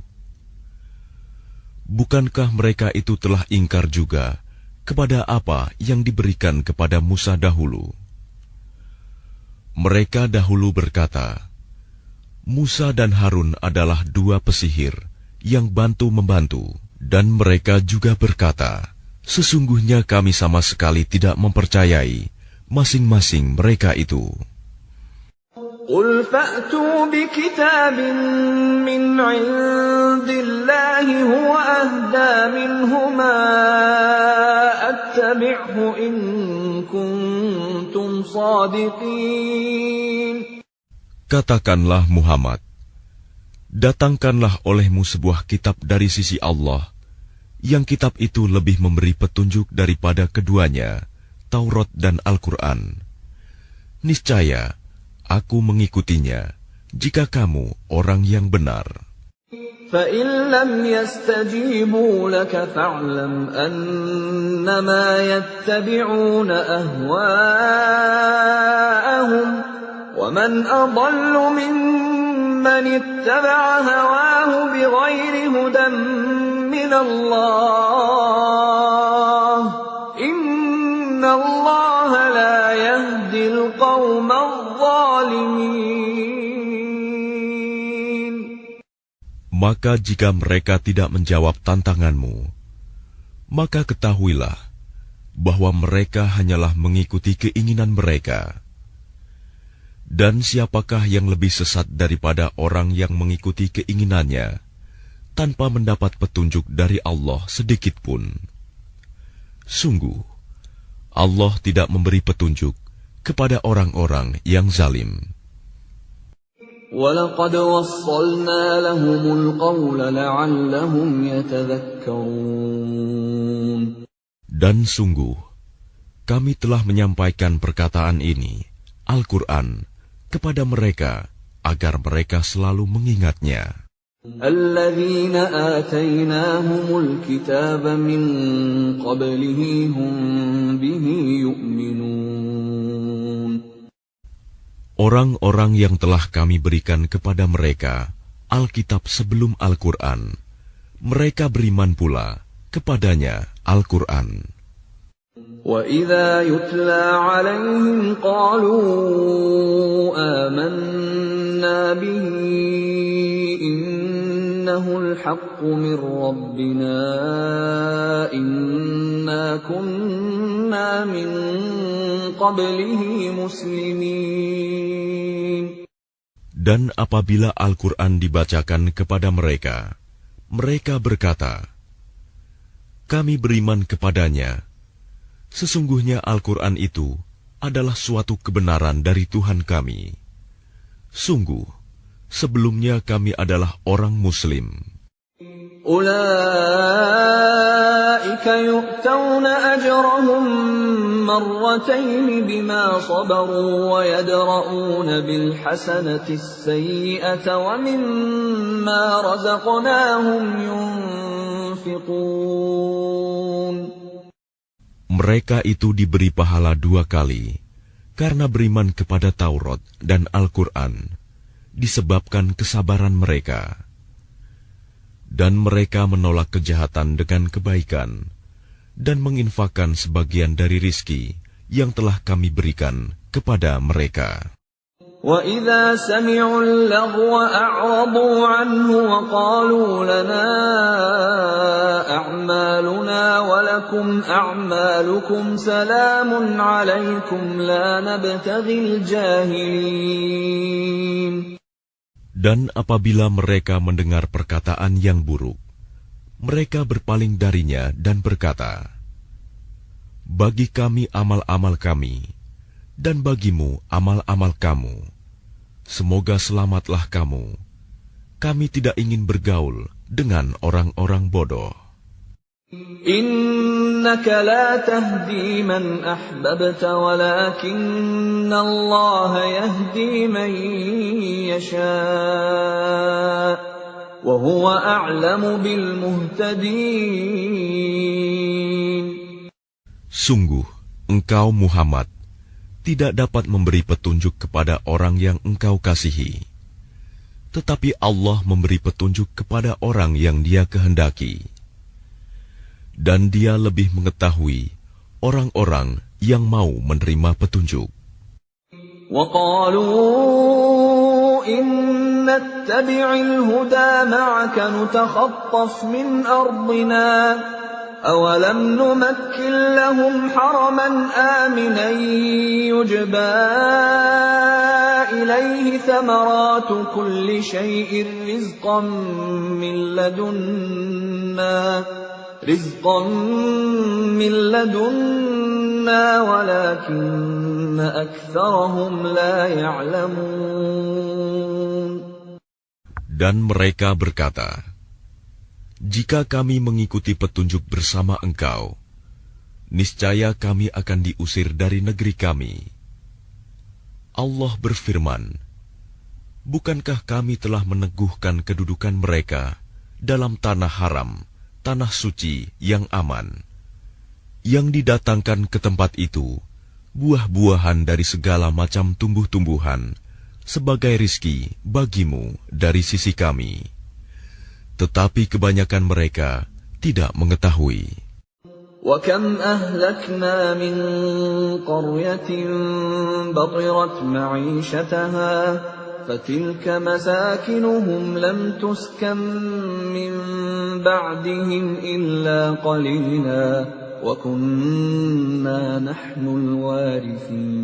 Bukankah mereka itu telah ingkar juga kepada apa yang diberikan kepada Musa dahulu? Mereka dahulu berkata, Musa dan Harun adalah dua pesihir yang bantu-membantu, dan mereka juga berkata, sesungguhnya kami sama sekali tidak mempercayai masing-masing mereka itu. قُلْ فَأْتُوا بِكِتَابٍ مِّنْ عِندِ اللَّهِ هُوَ أَهْدَىٰ مِنْهُمَا أَتَّبِعْهُ إِن كُنتُمْ صَادِقِينَ. Katakanlah Muhammad, datangkanlah olehmu sebuah kitab dari sisi Allah, yang kitab itu lebih memberi petunjuk daripada keduanya, Taurat dan Al-Quran. Niscaya aku mengikutinya, jika kamu orang yang benar. فَإِن لَّمْ يَسْتَجِيبُوا لَكَ فَاعْلَمْ أَنَّمَا يَتَّبِعُونَ أَهْوَاءَهُمْ وَمَنْ أَضَلُّ مِمَّنِ اتَّبَعَ هَوَاهُ بِغَيْرِ هُدًى مِّنَ اللَّهِ إِنَّ اللَّهَ لَا يَهْدِي الْقَوْمَ الظَّالِمِينَ. Maka jika mereka tidak menjawab tantanganmu, maka ketahuilah bahwa mereka hanyalah mengikuti keinginan mereka. Dan siapakah yang lebih sesat daripada orang yang mengikuti keinginannya tanpa mendapat petunjuk dari Allah sedikit pun? Sungguh, Allah tidak memberi petunjuk kepada orang-orang yang zalim. وَلَقَدْ وَصَّلْنَا لَهُمُ الْقَوْلَ لَعَلَّهُمْ يَتَذَكَّرُونَ. Dan sungguh, kami telah menyampaikan perkataan ini, Al-Quran, kepada mereka, agar mereka selalu mengingatnya. الَّذِينَ آتَيْنَاهُمُ الْكِتَابَ مِنْ قَبْلِهِ هُمْ بِهِ يُؤْمِنُونَ. Orang-orang yang telah kami berikan kepada mereka Alkitab sebelum Al-Quran, mereka beriman pula kepadanya Al-Quran. وَإِذَا يُتْلَى عَلَيْهِمْ قَالُوا آمَنَّا بِهِ إِنَّهُ الْحَقُّ مِنْ رَبِّنَا إِنَّا كُنَّا مِنْ قَبْلِهِ مُسْلِمِينَ. Dan apabila Al-Quran dibacakan kepada mereka, mereka berkata, kami beriman kepadanya. Sesungguhnya Al-Quran itu adalah suatu kebenaran dari Tuhan kami. Sungguh, sebelumnya kami adalah orang Muslim. أُولَئِكَ يُؤْتَوْنَ أَجْرَهُمْ مَرَّتَيْنِ بِمَا صَبَرُوا وَيَدْرَءُونَ بِالْحَسَنَةِ السَّيِّئَةَ وَمِمَّا رَزَقْنَاهُمْ يُنْفِقُونَ. Mereka itu diberi pahala 2 kali, karena beriman kepada Taurat dan Al-Quran, disebabkan kesabaran mereka. Dan mereka menolak kejahatan dengan kebaikan, dan menginfakkan sebagian dari rizki yang telah kami berikan kepada mereka. وَإِذَا سَمِعُوا اللَّغْوَ أَعْرَضُوا عَنْهُ وَقَالُوا لَنَا أَعْمَالُنَا وَلَكُمْ أَعْمَالُكُمْ سَلَامٌ عَلَيْكُمْ لَا نَبْتَغِي الْجَاهِلِينَ. Dan apabila mereka mendengar perkataan yang buruk, mereka berpaling darinya dan berkata, bagi kami amal-amal kami, dan bagimu amal-amal kamu. Semoga selamatlah kamu. Kami tidak ingin bergaul dengan orang-orang bodoh. Innaka la tahdi man ahbabta walakinna Allah yahdi man yasha' wa huwa a'lamu bil muhtadin. Sungguh, engkau Muhammad tidak dapat memberi petunjuk kepada orang yang engkau kasihi. Tetapi Allah memberi petunjuk kepada orang yang Dia kehendaki. Dan Dia lebih mengetahui orang-orang yang mau menerima petunjuk. وَقَالُوا إِن نَّتَّبِعِ الْهُدَى مَعَكَ نُتَخَطَّفْ مِنْ أَرْضِنَا أَوَلَمْ نُمَكِّنْ لَهُمْ حَرَمًا آمِنًا يُجْبَى إِلَيْهِ ثَمَرَاتُ كُلِّ شَيْءٍ رِزْقًا مِّن لَّدُنَّا وَلَكِنَّ أَكْثَرَهُمْ لَا يَعْلَمُونَ. Dan mereka berkata, jika kami mengikuti petunjuk bersama engkau, niscaya kami akan diusir dari negeri kami. Allah berfirman, bukankah kami telah meneguhkan kedudukan mereka dalam tanah haram, tanah suci yang aman, yang didatangkan ke tempat itu buah-buahan dari segala macam tumbuh-tumbuhan sebagai rizki bagimu dari sisi kami. Tetapi kebanyakan mereka tidak mengetahui. وَكَمْ أَهْلَكْنَا مِنْ قَرْيَةٍ بَطِرَتْ مَعِيشَتَهَا فَتِلْكَ مَسَاكِنُهُمْ لَمْ تُسْكَنْ مِنْ بَعْدِهِمْ إِلَّا قَلِيلًا وَكُنَّا نَحْنُ الْوَارِثِينَ.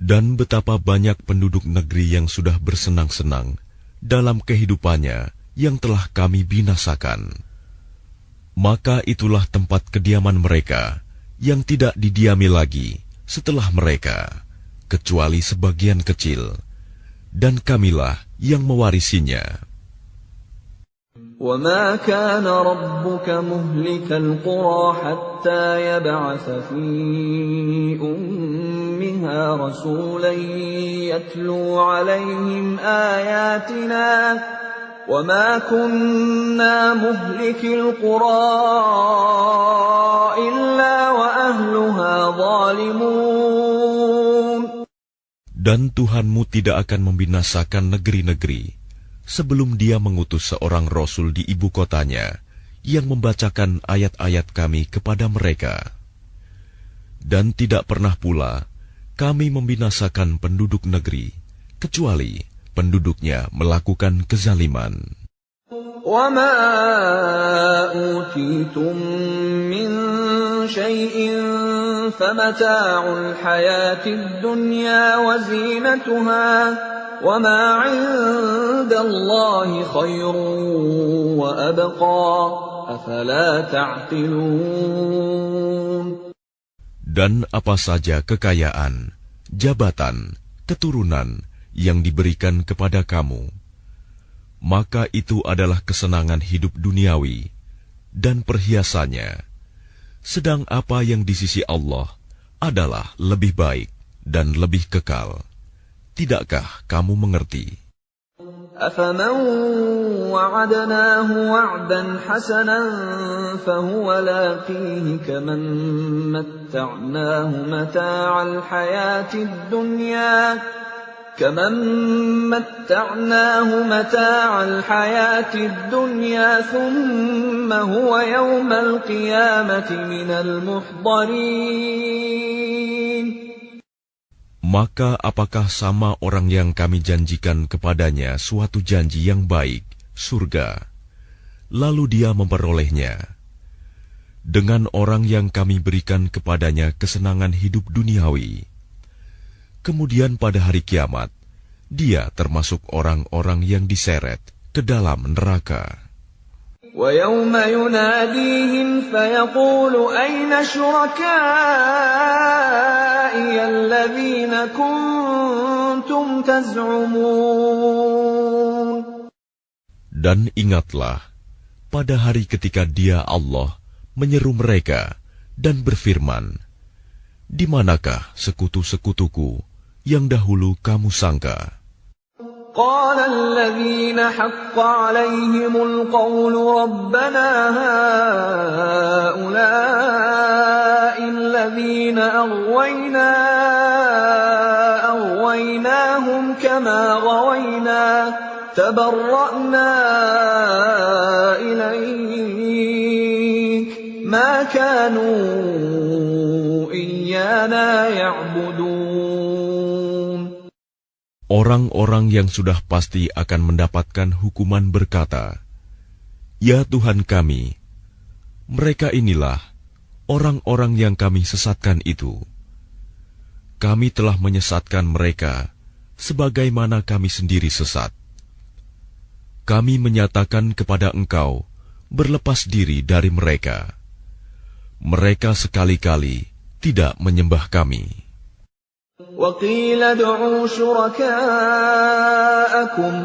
Dan betapa banyak penduduk negeri yang sudah bersenang-senang dalam kehidupannya yang telah kami binasakan. Maka itulah tempat kediaman mereka yang tidak didiami lagi setelah mereka, kecuali sebagian kecil, dan kamilah yang mewarisinya. وَمَا كَانَ رَبُّكَ مُهْلِكَ الْقُرَى حَتَّى يَبْعَثَ فِي أُمِّهَا رَسُولًا يَتْلُو عَلَيْهِمْ آيَاتِنَا وَمَا كُنَّا مُهْلِكِ الْقُرَى إِلَّا وَأَهْلُهَا ظَالِمُونَ. Dan Tuhanmu tidak akan membinasakan negeri-negeri sebelum Dia mengutus seorang Rasul di ibu kotanya yang membacakan ayat-ayat kami kepada mereka. Dan tidak pernah pula kami membinasakan penduduk negeri, kecuali penduduknya melakukan kezaliman. وَمَا أُوتِيتُم مِّن شَيْءٍ فَمَتَاعُ الْحَيَاةِ الدُّنْيَا وَزِينَتُهَا وَمَا عِندَ اللَّهِ خَيْرٌ وَأَبْقَى أَفَلَا تَعْقِلُونَ. Dan apa saja kekayaan, jabatan, keturunan yang diberikan kepada kamu, maka itu adalah kesenangan hidup duniawi dan perhiasannya. Sedang apa yang di sisi Allah adalah lebih baik dan lebih kekal. Tidakkah kamu mengerti? أَفَمَنْ وَعَدْنَاهُ وَعْدًا حَسَنًا فَهُوَ لَاقِيهِ كَمَنْ مَتَّعْنَاهُ مَتَاعَ الْحَيَاةِ الدُّنْيَا ثُمَّ هُوَ يَوْمَ الْقِيَامَةِ مِنَ الْمُحْضَرِينَ. Maka apakah sama orang yang kami janjikan kepadanya suatu janji yang baik, surga, lalu dia memperolehnya, dengan orang yang kami berikan kepadanya kesenangan hidup duniawi, kemudian pada hari kiamat, dia termasuk orang-orang yang diseret ke dalam neraka. وَيَوْمَ يُنَادِيهِمْ فَيَقُولُ أَيْنَ شُرَكَائِيَ الَّذِينَ كُنتُمْ تَزْعُمُونَ. Dan ingatlah, pada hari ketika Dia Allah menyeru mereka dan berfirman, di manakah sekutu-sekutuku yang dahulu kamu sangka? قال الذين حق عليهم القول ربنا هؤلاء الذين أغويناهم كما غوينا تبرأنا إليك ما كانوا إيانا يعبدون. Orang-orang yang sudah pasti akan mendapatkan hukuman berkata, "Ya Tuhan kami, mereka inilah orang-orang yang kami sesatkan itu. Kami telah menyesatkan mereka sebagaimana kami sendiri sesat. Kami menyatakan kepada Engkau berlepas diri dari mereka. Mereka sekali-kali tidak menyembah kami." وَقِيلَ ادْعُوا شُرَكَاءَكُمْ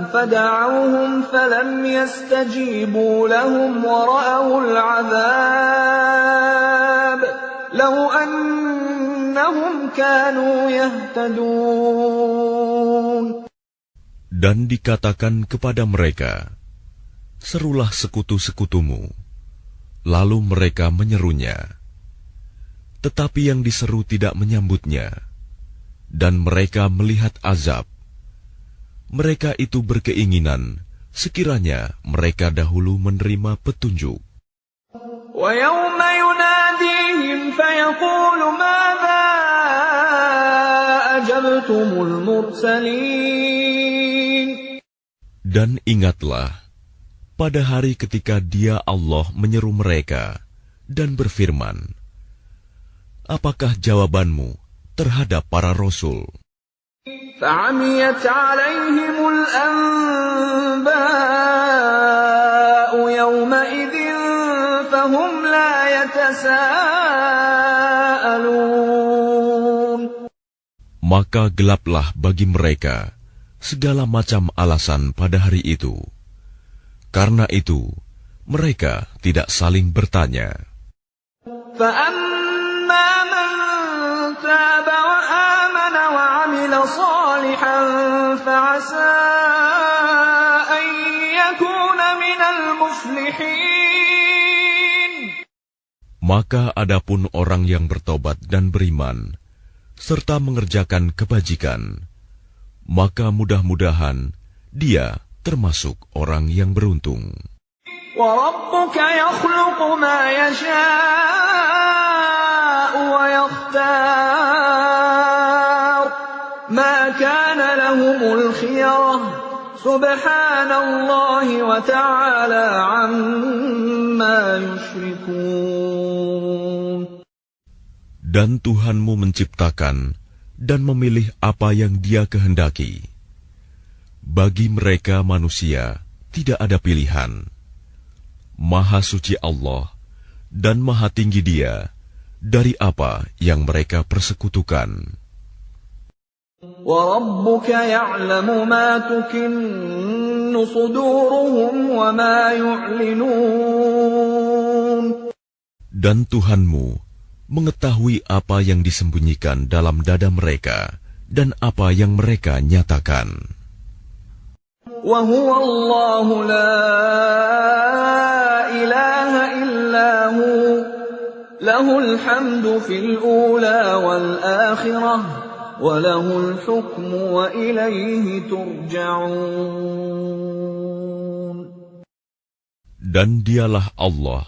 فَدَعَوْهُمْ فَلَمْ يَسْتَجِيبُوا لَهُمْ وَرَأَوُا الْعَذَابَ لَوْ أَنَّهُمْ كَانُوا يَهْتَدُونَ. Dan dikatakan kepada mereka, "Serulah sekutu-sekutumu." Lalu mereka menyerunya, tetapi yang diseru tidak menyambutnya. Dan mereka melihat azab. Mereka itu berkeinginan sekiranya mereka dahulu menerima petunjuk. وَيَوْمَ يُنَادِيهِمْ فَيَقُولُ مَاذَا أَجَبْتُمُ الْمُرْسَلِينَ. Dan ingatlah, pada hari ketika Dia Allah menyeru mereka dan berfirman, apakah jawabanmu terhadap para rasul? فَعَمِيَتْ عَلَيْهِمُ الْأَنْبَاءُ يَوْمَئِذٍ فَهُمْ لَا يَتَسَاءَلُونَ. Maka gelaplah bagi mereka segala macam alasan pada hari itu. Karena itu, mereka tidak saling bertanya. فَأَمَّا مَنْ تَابَ وَآمَنَ وَعَمِلَ صَالِحًا فَعَسَىٰ أَنْ يَكُونَ مِنَ الْمُفْلِحِينَ. Maka adapun orang yang bertobat dan beriman, serta mengerjakan kebajikan, maka mudah-mudahan dia termasuk orang yang beruntung. وَرَبُّكَ يَخْلُقُ مَا يَشَاءُ وَيَخْتَارُ مَا كَانَ لَهُمُ الْخِيَرَةُ سُبْحَانَ اللَّهِ وَتَعَالَى عَمَّا يُشْرِكُونَ. Dan Tuhanmu menciptakan dan memilih apa yang Dia kehendaki. Bagi mereka manusia tidak ada pilihan. Maha suci Allah dan maha tinggi Dia dari apa yang mereka persekutukan. وَرَبُّكَ يَعْلَمُ مَا تُكِنُّ صُدُورُهُمْ وَمَا يُعْلِنُونَ. Dan Tuhanmu mengetahui apa yang disembunyikan dalam dada mereka dan apa yang mereka nyatakan. وَهُوَ اللَّهُ لَا إِلَهَ إِلَّا هُوَ لَهُ الْحَمْدُ فِي الْأُولَى وَالْآخِرَةِ وَلَهُ الْحُكْمُ وَإِلَيْهِ تُرْجَعُونَ. Dan Dialah Allah,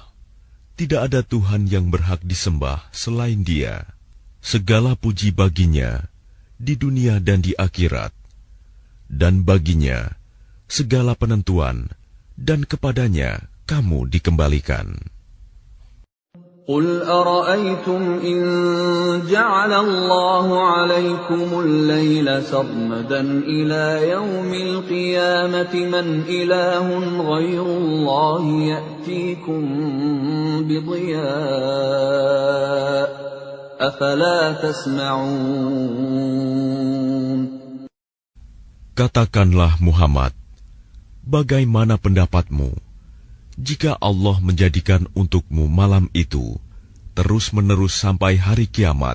tidak ada Tuhan yang berhak disembah selain Dia. Segala puji baginya di dunia dan di akhirat, dan baginya segala penentuan, dan kepadanya kamu dikembalikan. قل أرأيتم إن جعل الله عليكم الليل سرمدا إلى يوم القيامة من إله غير الله يأتيكم بضياء أفلا تسمعون. Katakanlah Muhammad, bagaimana pendapatmu jika Allah menjadikan untukmu malam itu terus-menerus sampai hari kiamat?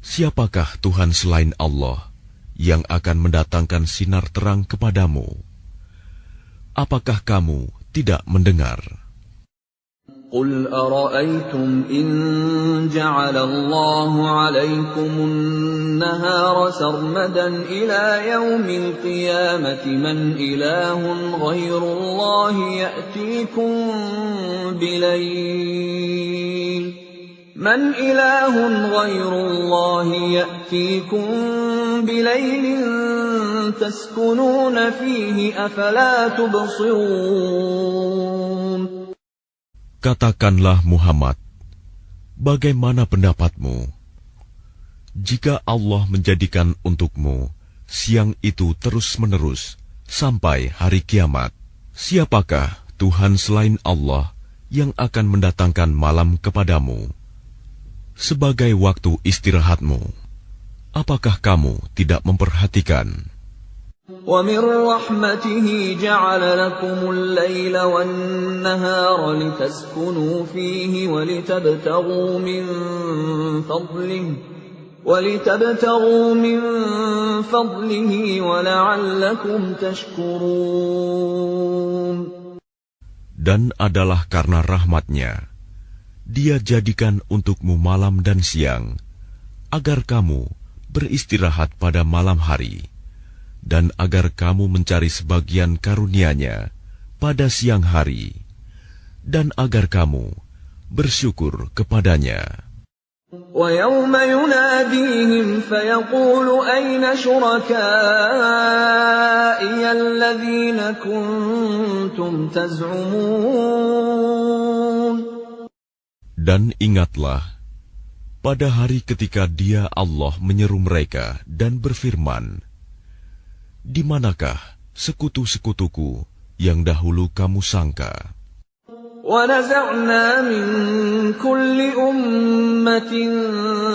Siapakah Tuhan selain Allah yang akan mendatangkan sinar terang kepadamu? Apakah kamu tidak mendengar? قل أرأيتم إن جعل الله عليكم النهار سرمدا إلى يوم القيامة من إله غير الله يأتيكم بليل تسكنون فيه أفلا تبصرون. Katakanlah Muhammad, bagaimana pendapatmu jika Allah menjadikan untukmu siang itu terus-menerus sampai hari kiamat? Siapakah Tuhan selain Allah yang akan mendatangkan malam kepadamu sebagai waktu istirahatmu? Apakah kamu tidak memperhatikan? وَمِنْ رَحْمَتِهِ جَعَلَ لَكُمُ اللَّيْلَ وَالنَّهَارَ لِتَسْكُنُوا فِيهِ وَلِتَبْتَغُوا مِنْ فَضْلِهِ وَلَعَلَّكُمْ تَشْكُرُونَ. Dan adalah karena rahmat-Nya, Dia jadikan untukmu malam dan siang, agar kamu beristirahat pada malam hari, dan agar kamu mencari sebagian karunia-Nya pada siang hari, dan agar kamu bersyukur kepadanya. وَيَوْمَ يُنَادِيهِمْ فَيَقُولُ أَيْنَ شُرَكَائِيَ الَّذِينَ كُنتُمْ تَزْعُمُونَ. Dan ingatlah, pada hari ketika Dia Allah menyeru mereka dan berfirman, di manakah sekutu-sekutuku yang dahulu kamu sangka? وَنَزَعْنَا مِنْ كُلِّ أُمَّةٍ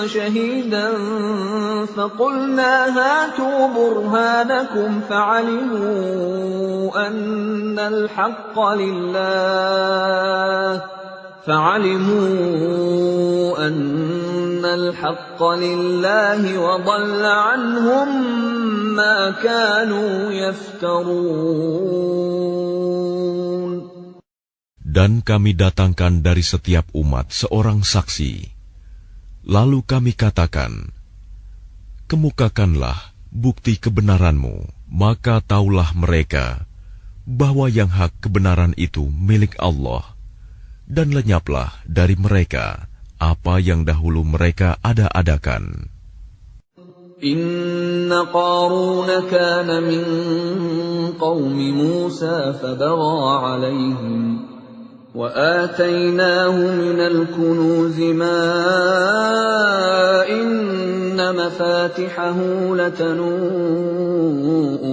شَهِيدًا فَقُلْنَا هَاتُوا بُرْهَانَكُمْ فَعَلِمُوا أَنَّ الْحَقَّ لِلَّهِ وَضَلَّ عَنْهُمْ مَا كَانُوا يَفْتَرُونَ. Dan kami datangkan dari setiap umat seorang saksi. Lalu kami katakan, kemukakanlah bukti kebenaranmu, maka taulah mereka bahwa yang hak kebenaran itu milik Allah, dan lenyaplah dari mereka apa yang dahulu mereka ada-adakan. Inna Qaruna kana min qawmi Musa fabagha alayhim wa atainahu minal kunuzi ma inna mafatihahu latanu'u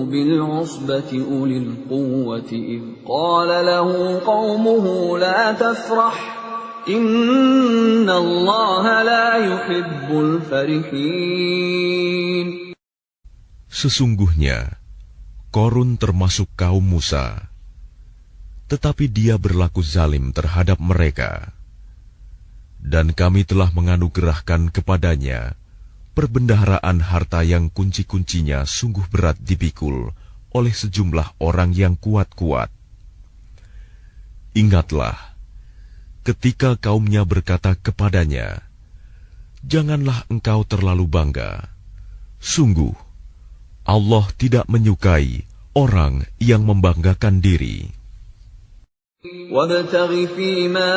bil usbati ulil quwwati idh qala lahu qawmuhu la tafrah Inna Allah la yuhibbul farihin. Sesungguhnya Qarun termasuk kaum Musa, tetapi dia berlaku zalim terhadap mereka. Dan kami telah menganugerahkan kepadanya perbendaharaan harta yang kunci-kuncinya sungguh berat dipikul oleh sejumlah orang yang kuat-kuat. Ingatlah ketika kaumnya berkata kepadanya, janganlah engkau terlalu bangga. Sungguh, Allah tidak menyukai orang yang membanggakan diri. وَابْتَغِ فِيمَا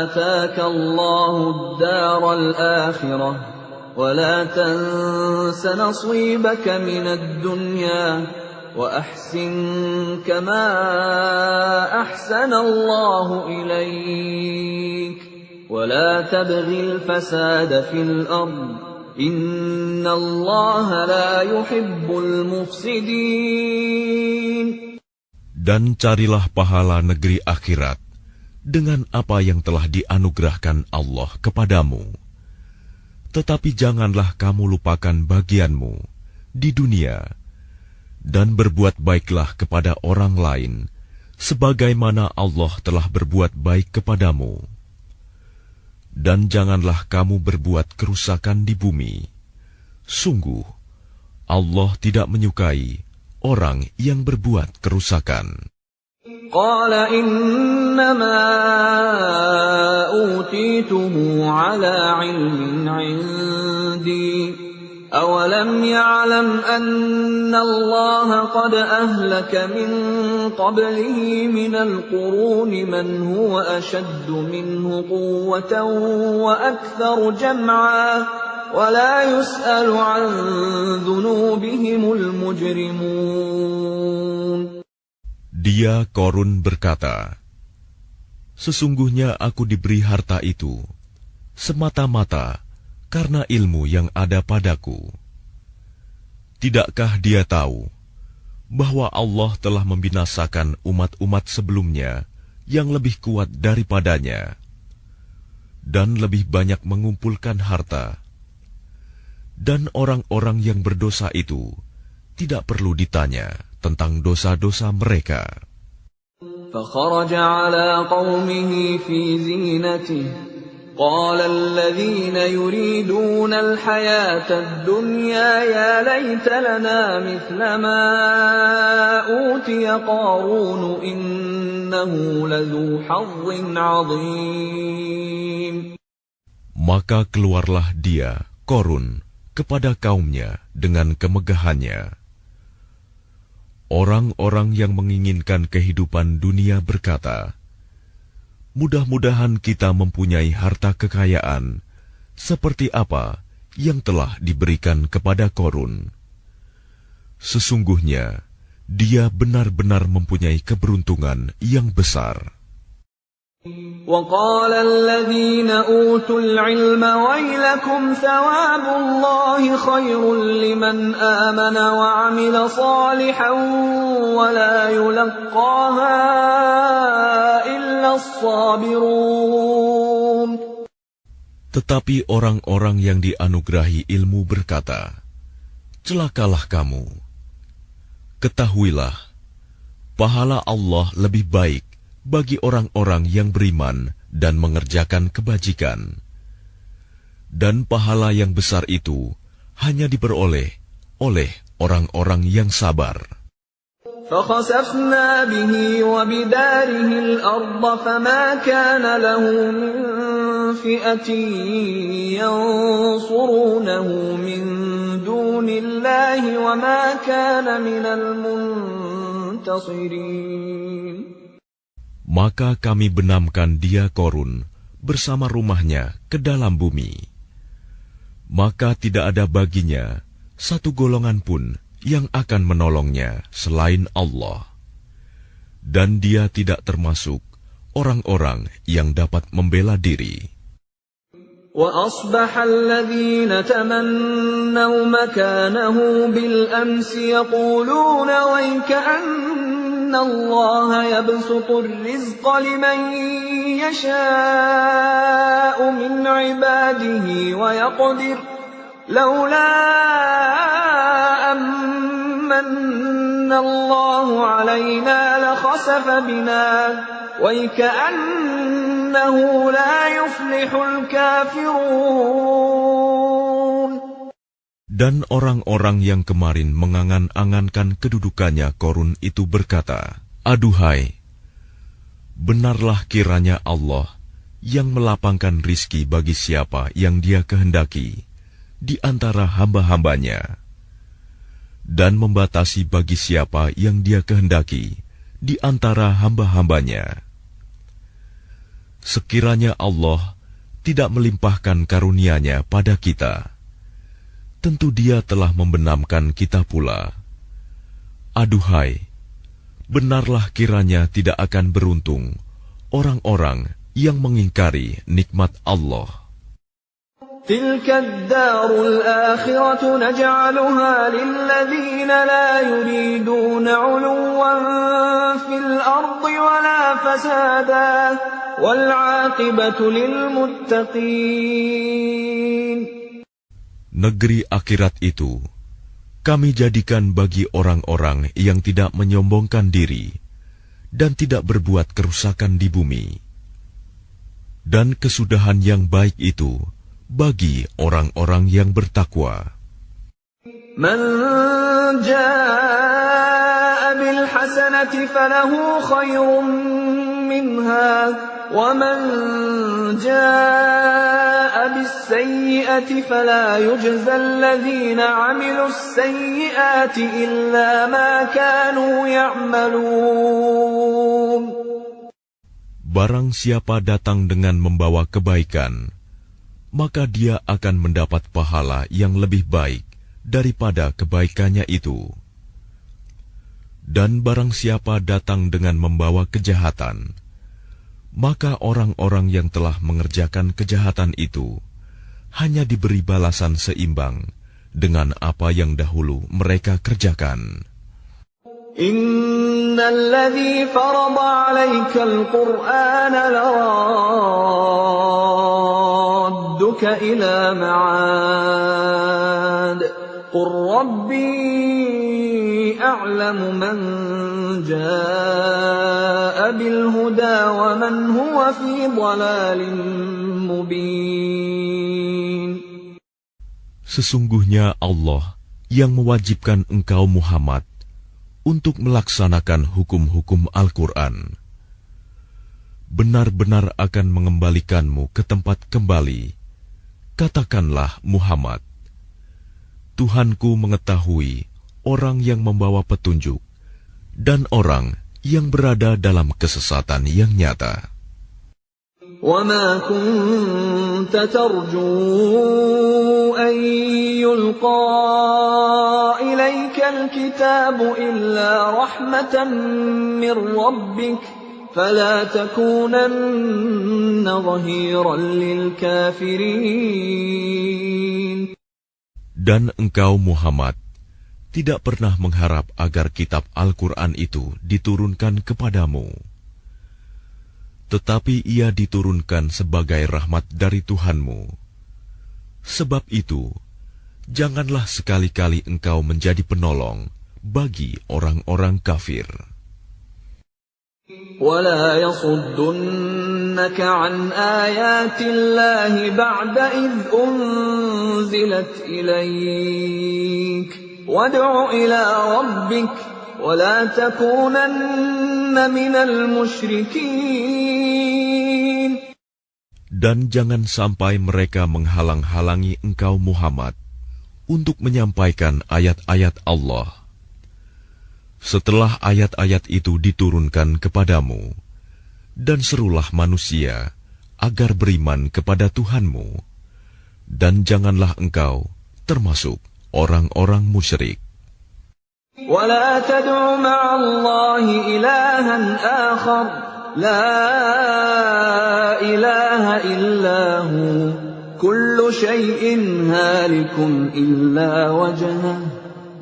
آتَاكَ اللَّهُ الدَّارَ الْآخِرَةَ ولا تنس نصيبك من الدنيا وأحسن كما أحسن الله إليك ولا تبغ الفساد في الأرض إن الله لا يحب المفسدين. Dan carilah pahala negeri akhirat dengan apa yang telah dianugerahkan Allah kepadamu. Tetapi janganlah kamu lupakan bagianmu di dunia, dan berbuat baiklah kepada orang lain, sebagaimana Allah telah berbuat baik kepadamu. Dan janganlah kamu berbuat kerusakan di bumi. Sungguh, Allah tidak menyukai orang yang berbuat kerusakan. قال إنما أوتيته على علم عندي أولم يعلم أن الله قد أهلك من قبله من القرون من هو أشد منه قوة وأكثر جمعا ولا يسأل عن ذنوبهم المجرمون. Dia Korun berkata, sesungguhnya aku diberi harta itu semata-mata karena ilmu yang ada padaku. Tidakkah dia tahu bahwa Allah telah membinasakan umat-umat sebelumnya yang lebih kuat daripadanya dan lebih banyak mengumpulkan harta, dan orang-orang yang berdosa itu tidak perlu ditanya tentang dosa-dosa mereka. فخرج على قومه في زينته قال الذين يريدون الحياة الدنيا يا ليت لنا مثل ما أوتي قارون إنه لذو حظ عظيم. Maka keluarlah dia, Korun, kepada kaumnya dengan kemegahannya. Orang-orang yang menginginkan kehidupan dunia berkata, mudah-mudahan kita mempunyai harta kekayaan seperti apa yang telah diberikan kepada Korun. Sesungguhnya, dia benar-benar mempunyai keberuntungan yang besar. وقال الذين أوتوا العلم ويلكم ثواب الله خير لمن آمن وعمل صالحا ولا يلقاها إلا الصابرون. Tetapi orang-orang yang dianugerahi ilmu berkata, celakalah kamu. Ketahuilah, pahala Allah lebih baik bagi orang-orang yang beriman dan mengerjakan kebajikan. Dan pahala yang besar itu hanya diperoleh oleh orang-orang yang sabar. فَخَسَفْنَا بِهِ وَبِدَارِهِ الْأَرْضَ فَمَا كَانَ لَهُ مِنْ فِئَةٍ يَنْصُرُونَهُ مِنْ دُونِ اللَّهِ وَمَا كَانَ مِنَ الْمُنْتَصِرِينَ. Maka kami benamkan dia Korun bersama rumahnya ke dalam bumi. Maka tidak ada baginya satu golongan pun yang akan menolongnya selain Allah. Dan dia tidak termasuk orang-orang yang dapat membela diri. وَأَصْبَحَ الَّذِينَ تَمَنَّوْا مَكَانَهُ بِالْأَمْسِ يَقُولُونَ وَيْكَأَنَّ اللَّهَ يَبْسُطُ الرِّزْقَ لِمَن يَشَاءُ مِنْ عِبَادِهِ وَيَقْدِرُ لَوْلَا أَمَّنَّ اللَّهُ عَلَيْنَا لَخَسَفَ بِنَا وَيْكَأَنَّهُ لَا يُفْلِحُ الْكَافِرُونَ. Dan orang-orang yang kemarin mengangan-angankan kedudukannya Korun itu berkata, aduhai, benarlah kiranya Allah yang melapangkan rizki bagi siapa yang dia kehendaki di antara hamba-hambanya, dan membatasi bagi siapa yang dia kehendaki di antara hamba-hambanya. Sekiranya Allah tidak melimpahkan karunia-Nya pada kita, tentu Dia telah membenamkan kita pula. Aduhai, benarlah kiranya tidak akan beruntung orang-orang yang mengingkari nikmat Allah. تلك الدار الآخرة نجعلها للذين لا يريدون علوا في الأرض ولا فسادا والعاقبة للمتقين. Negeri akhirat itu kami jadikan bagi orang-orang yang tidak menyombongkan diri dan tidak berbuat kerusakan di bumi. Dan kesudahan yang baik itu bagi orang-orang yang bertakwa. Man jaa'a bil hasanati falahu khairun minha wa man jaa'a bis sayyi'ati fala yujza alladhina 'amilus sayyi'ati illa ma kanu ya'malun. Barang siapa datang dengan membawa kebaikan, maka dia akan mendapat pahala yang lebih baik daripada kebaikannya itu. Dan barang siapa datang dengan membawa kejahatan, maka orang-orang yang telah mengerjakan kejahatan itu hanya diberi balasan seimbang dengan apa yang dahulu mereka kerjakan. Innal ladzi farada 'alaikal Qur'ana laradduka ila ma'ad. Qur rabbi a'lamu man jaa'a bil huda wa man huwa fi dhalalin mubin. Sesungguhnya Allah yang mewajibkan engkau Muhammad untuk melaksanakan hukum-hukum Al-Quran, benar-benar akan mengembalikanmu ke tempat kembali. Katakanlah Muhammad, Tuhanku mengetahui orang yang membawa petunjuk dan orang yang berada dalam kesesatan yang nyata. وَمَا كُنْتَ تَرْجُو أَنْ يُلْقَى إِلَيْكَ الْكِتَابُ إِلَّا رَحْمَةً مِّنْ رَبِّكَ فَلَا تَكُونَنَّ ظَهِيرًا لِلْكَافِرِينَ. Dan engkau Muhammad tidak pernah mengharap agar kitab Al-Quran itu diturunkan kepadamu. Tetapi ia diturunkan sebagai rahmat dari Tuhanmu. Sebab itu, janganlah sekali-kali engkau menjadi penolong bagi orang-orang kafir. وَلَا يَصُدُّنَّكَ عَنْ آيَاتِ اللَّهِ بَعْدَ إِذْ أُنْزِلَتْ إِلَيْكَ وَادْعُ إِلَى رَبِّكَ وَلَا تَكُونَنَّ مِنَ الْمُشْرِكِينَ. Dan jangan sampai mereka menghalang-halangi engkau Muhammad untuk menyampaikan ayat-ayat Allah. Setelah ayat-ayat itu diturunkan kepadamu, dan serulah manusia agar beriman kepada Tuhanmu, dan janganlah engkau termasuk orang-orang musyrik. وَلَا تَدْعُ مَعَ اللَّهِ إِلَٰهًا آخَرَ لَا إِلَٰهَ إِلَّا هُوَ كُلُّ شَيْءٍ هَالِكٌ إِلَّا وَجْهَهُ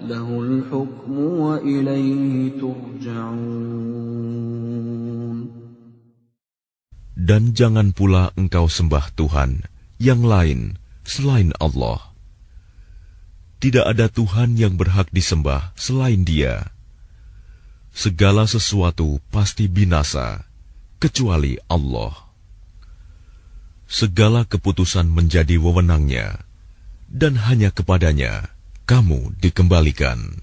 لَهُ الْحُكْمُ وَإِلَيْهِ تُرْجَعُونَ. Dan jangan pula engkau sembah Tuhan yang lain selain Allah. Tidak ada Tuhan yang berhak disembah selain Dia. Segala sesuatu pasti binasa, kecuali Allah. Segala keputusan menjadi wewenang-Nya, dan hanya kepadanya kamu dikembalikan.